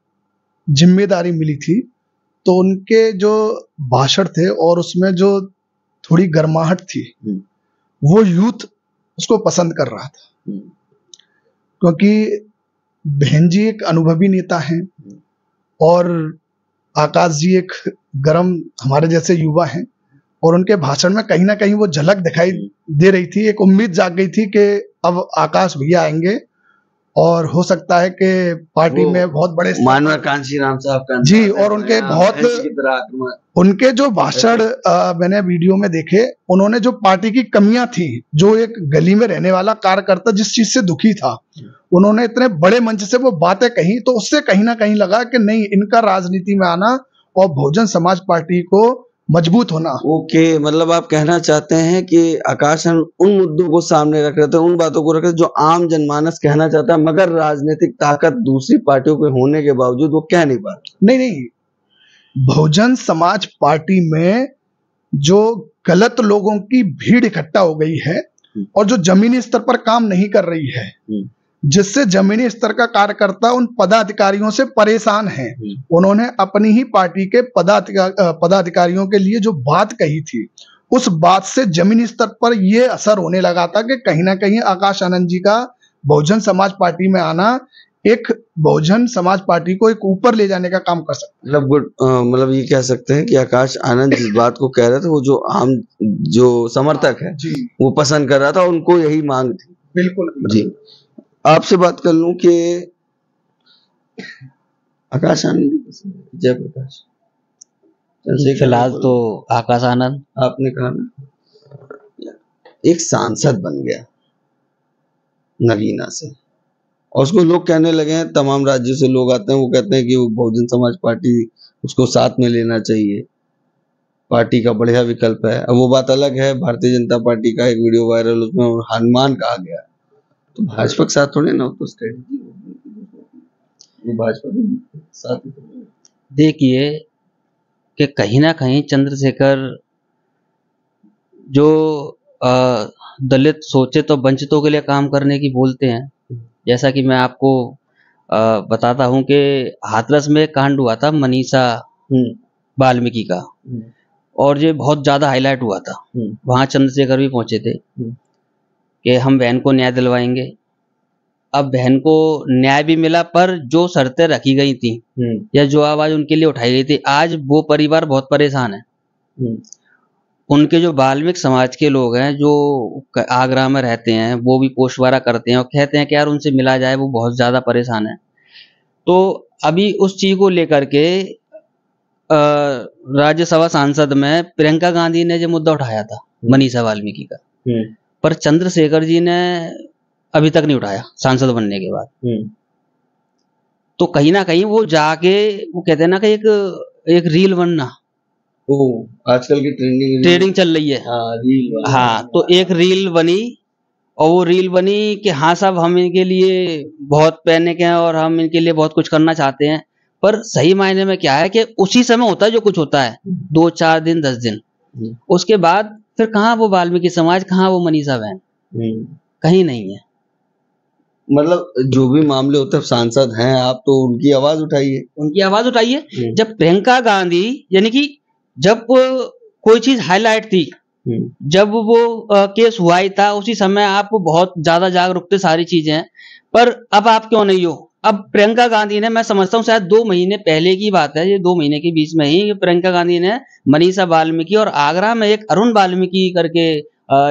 जिम्मेदारी मिली थी तो उनके जो भाषण थे और उसमें जो थोड़ी गर्माहट थी, वो यूथ उसको पसंद कर रहा था, क्योंकि बहन जी एक अनुभवी नेता हैं और आकाश जी एक गरम हमारे जैसे युवा हैं, और उनके भाषण में कहीं ना कहीं वो झलक दिखाई दे रही थी। एक उम्मीद जाग गई थी कि अब आकाश भैया आएंगे और हो सकता है कि पार्टी में बहुत बड़े मानवाकांक्षी राम साहब का जी, और उनके उनके जो भाषण मैंने वीडियो में देखे, उन्होंने जो पार्टी की कमियां थी, जो एक गली में रहने वाला कार्यकर्ता जिस चीज से दुखी था, उन्होंने इतने बड़े मंच से वो बातें कही, तो उससे कहीं ना कहीं लगा कि नहीं, इनका राजनीति में आना और बहुजन समाज पार्टी को मजबूत होना। ओके, मतलब आप कहना चाहते हैं कि आकाश उन मुद्दों को सामने रख रहे थे, उन बातों को रख रहे थे जो आम जनमानस कहना चाहता है, मगर राजनीतिक ताकत दूसरी पार्टियों के होने के बावजूद वो कह नहीं पाते। नहीं, बहुजन समाज पार्टी में जो गलत लोगों की भीड़ इकट्ठा हो गई है और जो जमीनी स्तर पर काम नहीं कर रही है, जिससे जमीनी स्तर का कार्यकर्ता उन पदाधिकारियों से परेशान है, उन्होंने अपनी ही पार्टी के पदाधिकारियों के लिए जो बात कही थी, उस बात से जमीनी स्तर पर यह असर होने लगा था कि कहीं ना कहीं आकाश आनंद जी का बहुजन समाज पार्टी में आना एक बहुजन समाज पार्टी को एक ऊपर ले जाने का काम कर सकता है। मतलब ये कह सकते हैं कि आकाश आनंद जिस बात को कह रहे थे, वो जो आम जो समर्थक है वो पसंद कर रहा था, उनको यही मांग थी। बिल्कुल जी। आपसे बात कर लूं कि आकाश आनंद, जयप्रकाश, फिलहाल तो आकाश आनंद। आपने कहा ना, एक सांसद बन गया नगीना से, और उसको लोग कहने लगे हैं, तमाम राज्यों से लोग आते हैं, वो कहते हैं कि वो बहुजन समाज पार्टी उसको साथ में लेना चाहिए। पार्टी का बढ़िया विकल्प है। अब वो बात अलग है, भारतीय जनता पार्टी का एक वीडियो वायरल, उसमें हनुमान कहा गया, तो भाजपा के साथ थोड़े ना, तो स्ट्रेटजी वो भाजपा के साथ। देखिए कि कहीं ना कहीं चंद्रशेखर जो दलित शोषित और वंचितों के लिए काम करने की बोलते हैं, जैसा कि मैं आपको बताता हूं कि हाथरस में कांड हुआ था मनीषा वाल्मीकि का, और ये बहुत ज्यादा हाईलाइट हुआ था। वहां चंद्रशेखर भी पहुंचे थे कि हम बहन को न्याय दिलवाएंगे। अब बहन को न्याय भी मिला, पर जो शर्तें रखी गई थी या जो आवाज उनके लिए उठाई गई थी, आज वो परिवार बहुत परेशान है। उनके जो वाल्मीकि समाज के लोग हैं जो आगरा में रहते हैं, वो भी पोस्टवारा करते हैं और कहते हैं कि यार उनसे मिला जाए, वो बहुत ज्यादा परेशान है। तो अभी उस चीज को लेकर के राज्यसभा सांसद में प्रियंका गांधी ने जो मुद्दा उठाया था मनीषा वाल्मीकि का, पर चंद्रशेखर जी ने अभी तक नहीं उठाया सांसद बनने के बाद। तो कहीं ना कहीं वो जाके वो कहते हैं ना कि एक रील बनना, आजकल की ट्रेडिंग चल रही है। रील, हाँ, तो एक रील बनी, और वो रील बनी कि हाँ साहब हम इनके लिए बहुत पैनिक हैं और हम इनके लिए बहुत कुछ करना चाहते हैं। पर सही मायने में क्या है कि उसी समय होता है जो कुछ होता है, 2-4 दिन 10 दिन, उसके बाद फिर कहाँ वो वाल्मीकि समाज, कहाँ वो मनीषा बहन, कहीं नहीं है। मतलब जो भी मामले होते हैं, सांसद हैं आप, तो उनकी आवाज उठाइए, उनकी आवाज उठाइए। जब प्रियंका गांधी, यानी कि जब कोई चीज हाईलाइट थी, जब वो केस हुआ ही था, उसी समय आप बहुत ज्यादा जागरूक थे, सारी चीजें, पर अब आप क्यों नहीं हो? अब प्रियंका गांधी ने, मैं समझता हूँ शायद 2 महीने पहले की बात है, ये 2 महीने के बीच में ही प्रियंका गांधी ने मनीषा वाल्मीकि और आगरा में एक अरुण वाल्मीकि करके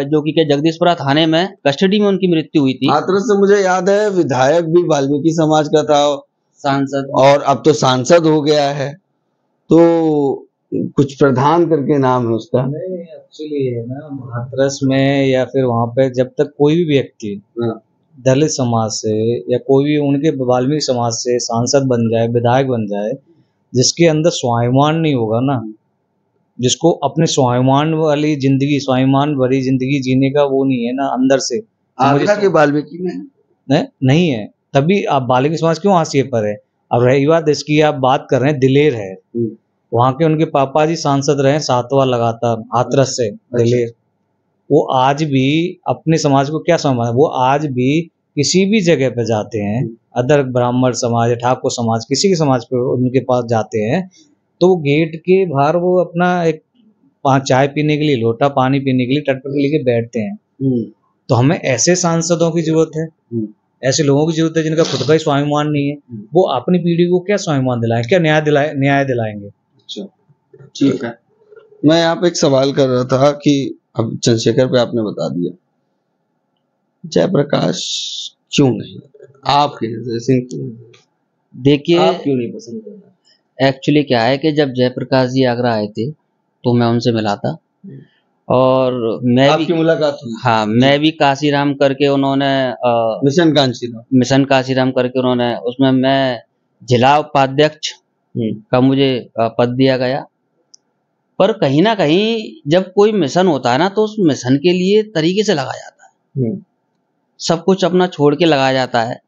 जो कि जगदीशपुरा थाने में कस्टडी में उनकी मृत्यु हुई थी। हाथरस से मुझे याद है विधायक भी वाल्मीकि समाज का था, सांसद, और अब तो सांसद हो गया है, तो कुछ प्रधान करके नाम है उसका। नहीं, एक्चुअली है ना, हाथरस में या फिर वहां पे जब तक कोई भी व्यक्ति दलित समाज से या कोई भी उनके वाल्मीकि समाज से सांसद बन जाए, विधायक बन जाए, जिसके अंदर स्वाभिमान नहीं होगा ना, जिसको अपने स्वाभिमान वाली जिंदगी, स्वाभिमान भरी जिंदगी जीने का वो नहीं है ना अंदर से, आगरा के वाल्मीकि में नहीं है, तभी आप वाल्मीकि समाज क्यों हाशिए पर है। अब रही बात इसकी, आप बात कर रहे हैं दिलेर है, वहां के उनके पापा जी सांसद रहे 7वां लगातार हाथरस से, दिलेर, वो आज भी अपने समाज को क्या समझ, वो आज भी किसी भी जगह पे जाते हैं, अदर ब्राह्मण समाज, ठाकुर समाज, किसी के समाज पे उनके पास जाते हैं, तो वो गेट के बाहर वो अपना एक चाय पीने के लिए, लोटा पानी पीने के लिए टट पर लेके बैठते हैं। तो हमें ऐसे सांसदों की जरूरत है, ऐसे लोगों की जरूरत है जिनका खुद का ही स्वाभिमान नहीं है। वो अपनी पीढ़ी को क्या स्वाभिमान दिलाएं, क्या न्याय दिलाएंगे। अच्छा, ठीक है। मैं यहाँ पे एक सवाल कर रहा था कि अब चंद्रशेखर पे आपने बता दिया, जयप्रकाश क्यों नहीं, आपके नजर से देखिए आप क्यों नहीं पसंद कर रहे? एक्चुअली क्या है कि जब जयप्रकाश जी आगरा आए थे तो मैं उनसे मिला था, और मैं आपकी भी, मुलाकात हुई? हाँ, मैं भी काशीराम करके उन्होंने मिशन काशीराम करके उन्होंने, उसमें मैं जिला उपाध्यक्ष का मुझे पद दिया गया। पर कहीं ना कहीं जब कोई मिशन होता है ना, तो उस मिशन के लिए तरीके से लगाया जाता है, सब कुछ अपना छोड़ के लगाया जाता है,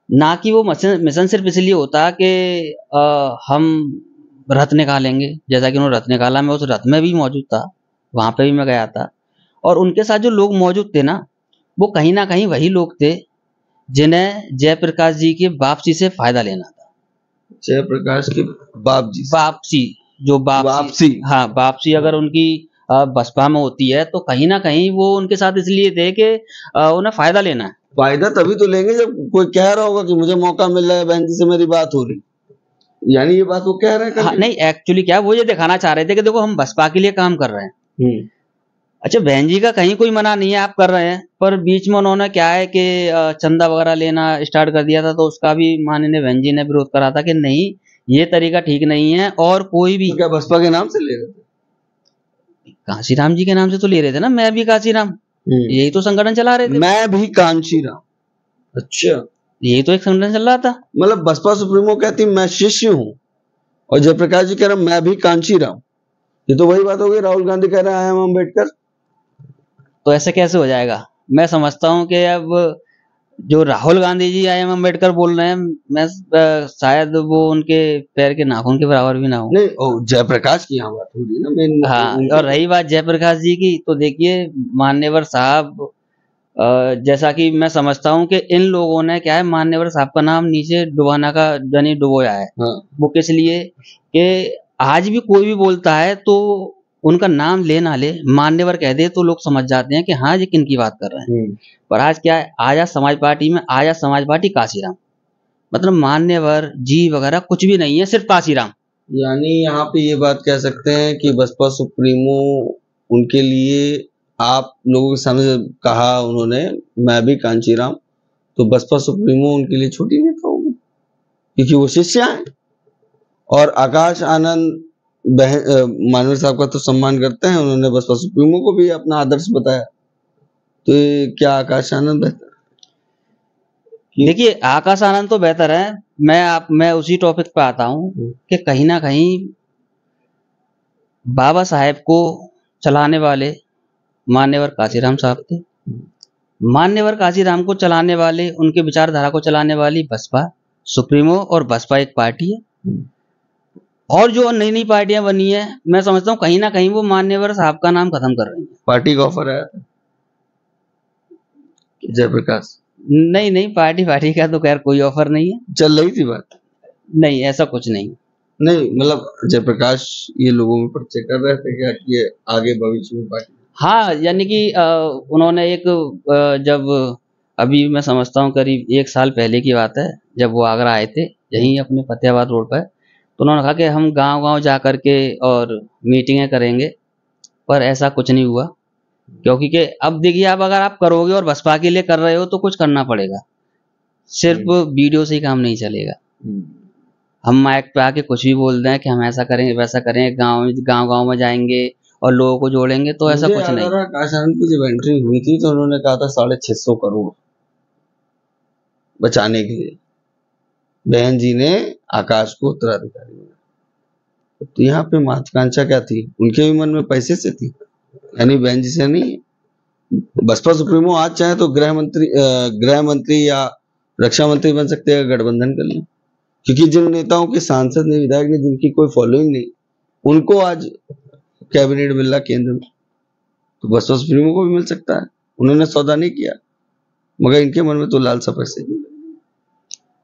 ना कि वो मिशन सिर्फ इसलिए होता कि हम रथ निकालेंगे, जैसा कि उन्होंने रथ निकाला। मैं उस रथ में भी मौजूद था, वहां पे भी मैं गया था, और उनके साथ जो लोग मौजूद थे ना, वो कहीं ना कहीं वही लोग थे जिन्हें जयप्रकाश जी की वापसी से फायदा लेना था। जयप्रकाश की वापसी, हाँ, वापसी अगर उनकी बसपा में होती है तो कहीं ना कहीं वो उनके साथ इसलिए थे कि उन्हें फायदा लेना है। फायदा तभी तो लेंगे जब कोई कह रहा होगा कि मुझे मौका मिल रहा है, बहन जी से मेरी बात हो रही, यानी ये बात वो कह रहे हैं। हाँ, नहीं, एक्चुअली क्या वो ये दिखाना चाह रहे थे कि देखो हम बसपा के लिए काम कर रहे हैं। अच्छा, बहन जी का कहीं कोई मना नहीं है, आप कर रहे हैं, पर बीच में उन्होंने क्या है कि चंदा वगैरह लेना स्टार्ट कर दिया था, तो उसका भी माननीय बहन जी ने विरोध करा था कि नहीं, ये तरीका ठीक नहीं है। और कोई भी, क्या बसपा के नाम से ले रहे थे? कांशीराम जी के नाम से तो ले रहे थे ना, मैं भी कांशीराम, यही तो संगठन चला रहे थे। मैं भी कांशीराम, अच्छा, यही तो एक संगठन चल रहा था। मतलब बसपा सुप्रीमो कहती मैं शिष्य हूँ, और जयप्रकाश जी कह रहे मैं भी कांशीराम, ये तो वही बात होगी, राहुल गांधी कह रहे हैं आई एम अम्बेडकर। तो ऐसे कैसे हो जाएगा? मैं समझता हूँ कि अब जो राहुल गांधी जी आई एम अम्बेडकर बोल रहे हैं, मैं शायद वो उनके पैर के नाखून के बराबर भी ना हो। नहीं, जयप्रकाश की यहाँ बात हो रही है ना मेन। हाँ, और रही बात जयप्रकाश जी की, तो देखिए मान्यवर साहब, जैसा कि मैं समझता हूँ कि इन लोगों ने क्या है, मान्यवर साहब का नाम नीचे डुबाना का जनी डुबोया है। हाँ। वो किस लिए कि आज भी कोई भी बोलता है तो उनका नाम ले ना ले, मान्यवर कह दे तो लोग समझ जाते हैं कि हाँ ये किन की बात कर रहे हैं। पर आज क्या है, आजाद समाज पार्टी में आजाद समाज पार्टी काशीराम, मतलब मान्यवर जी वगैरह कुछ भी नहीं है, सिर्फ काशीराम। यानी यहाँ पे ये बात कह सकते हैं कि बसपा सुप्रीमो उनके लिए, आप लोगों के सामने कहा उन्होंने मैं भी कांचीराम, तो बसपा सुप्रीमो उनके लिए छोटी नेता होगी क्योंकि वो शिष्य हैं। और आकाश आनंद मानवीय साहब का तो सम्मान करते हैं, उन्होंने बसपा सुप्रीमो को भी अपना आदर्श बताया, तो क्या आकाश आनंद बेहतर? देखिए आकाश आनंद तो बेहतर है। मैं उसी टॉपिक पे आता हूँ कि कहीं ना कहीं बाबा साहेब को चलाने वाले मान्यवर काशीराम साहब थे। मान्यवर काशीराम को चलाने वाले, उनके विचारधारा को चलाने वाली बसपा सुप्रीमो, और बसपा एक पार्टी है। और जो नई नई पार्टियां बनी है, मैं समझता हूँ कहीं ना कहीं वो मान्यवर साहब का नाम खत्म कर रही है। पार्टी का ऑफर आया था जयप्रकाश? नहीं, पार्टी का तो खैर कोई ऑफर नहीं है। चल रही थी बात? नहीं, ऐसा कुछ नहीं। नहीं मतलब जयप्रकाश ये लोगों में परिचय कर रहे थे क्या कि ये आगे भविष्य में पार्टी? हाँ, यानी कि उन्होंने एक जब अभी मैं समझता हूँ करीब 1 साल पहले की बात है, जब वो आगरा आए थे यहीं अपने फतेहाबाद रोड पर, तो उन्होंने कहा कि हम गांव-गांव जा कर के और मीटिंगें करेंगे, पर ऐसा कुछ नहीं हुआ। क्योंकि कि अब देखिए, अब अगर आप करोगे और बसपा के लिए कर रहे हो तो कुछ करना पड़ेगा, सिर्फ वीडियो से ही काम नहीं चलेगा। हम माइक पे आके कुछ भी बोल रहे हैं कि हम ऐसा करेंगे वैसा करेंगे, गांव में जाएंगे और लोगों को जोड़ेंगे, तो ऐसा कुछ नहीं। आकाश आनंद की जब एंट्री हुई थी तो उन्होंने कहा था 650 करोड़ बचाने के लिए, बहन जी ने आकाश को उत्तराधिकारी बनाया। तो यहाँ पे महत्वाकांक्षा क्या थी? उनके भी मन में पैसे से थी, यानी बहन जी से नहीं। बसपा सुप्रीमो आज चाहे तो गृह मंत्री या रक्षा मंत्री बन सकते हैं, गठबंधन कर लें, क्योंकि जिन नेताओं के सांसद ने, विधायक ने, जिनकी कोई फॉलोइंग नहीं, उनको आज कैबिनेट मिल रहा केंद्र में, तो बसपा सुप्रीमो को भी मिल सकता है। उन्होंने सौदा नहीं किया, मगर इनके मन में तो लालसा पैसे की।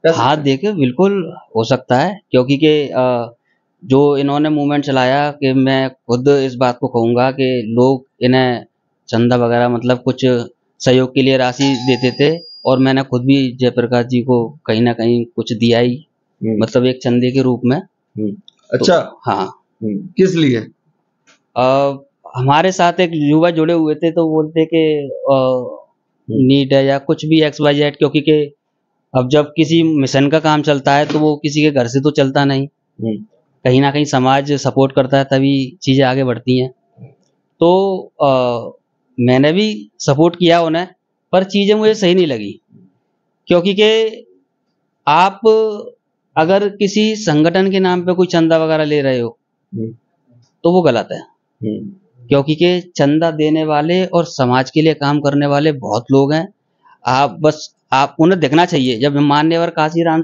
हाँ, देखिए बिल्कुल हो सकता है, क्योंकि के जो इन्होंने मूवमेंट चलाया, कि मैं खुद इस बात को कहूँगा कि लोग इन्हें चंदा वगैरह, मतलब कुछ सहयोग के लिए राशि देते थे, और मैंने खुद भी जयप्रकाश जी को कहीं ना कहीं कुछ दिया ही, मतलब एक चंदे के रूप में। अच्छा। तो, हाँ। किस लिए? हमारे साथ एक युवा जुड़े हुए थे, तो बोलते कि नीड है या कुछ भी XYZ, क्योंकि के अब जब किसी मिशन का काम चलता है तो वो किसी के घर से तो चलता नहीं, कहीं ना कहीं समाज सपोर्ट करता है, तभी चीजें आगे बढ़ती हैं। तो मैंने भी सपोर्ट किया उन्हें, पर चीजें मुझे सही नहीं लगी, क्योंकि के आप अगर किसी संगठन के नाम पे कोई चंदा वगैरह ले रहे हो तो वो गलत है, क्योंकि के चंदा देने वाले और समाज के लिए काम करने वाले बहुत लोग हैं। आप उन्हें देखना चाहिए। जब मान्यवर काशीराम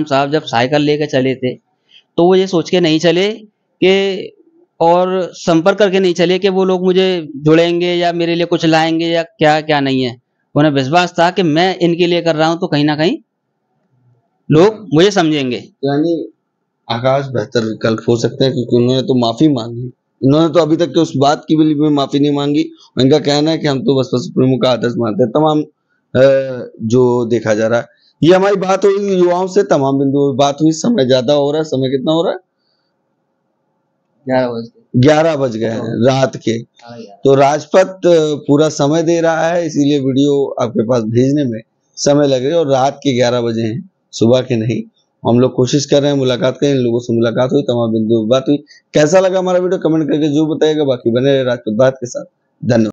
साहब जब साइकिल लेके चले थे, तो वो ये सोच के नहीं चले कि, और संपर्क करके नहीं चले कि वो लोग मुझे जुड़ेंगे या मेरे लिए कुछ लाएंगे या क्या क्या नहीं है। उन्हें विश्वास था कि मैं इनके लिए कर रहा हूं तो कहीं ना कहीं लोग मुझे समझेंगे। यानी आकाश बेहतर विकल्प हो सकते हैं, क्योंकि उन्होंने तो माफी मांग ली। इन्होंने तो अभी तक उस बात की भी माफी नहीं मांगी। इनका कहना है कि हम तो बसपा सुप्रीमो का आदर्श मानते हैं। तमाम जो देखा जा रहा है, ये हमारी बात हुई युवाओं से, तमाम बिंदुओं बात हुई। समय ज्यादा हो रहा है, समय कितना हो रहा है? 11 बज गए हैं रात के। तो राजपथ पूरा समय दे रहा है, इसीलिए वीडियो आपके पास भेजने में समय लग रहा है, और रात के 11 बजे हैं, सुबह के नहीं। हम लोग कोशिश कर रहे हैं मुलाकात करें, इन लोगों से मुलाकात हुई, तमाम बिंदु बात हुई। कैसा लगा हमारा वीडियो कमेंट करके जरूर बताइएगा। बाकी बने रहे राजपथ बात के साथ। धन्यवाद।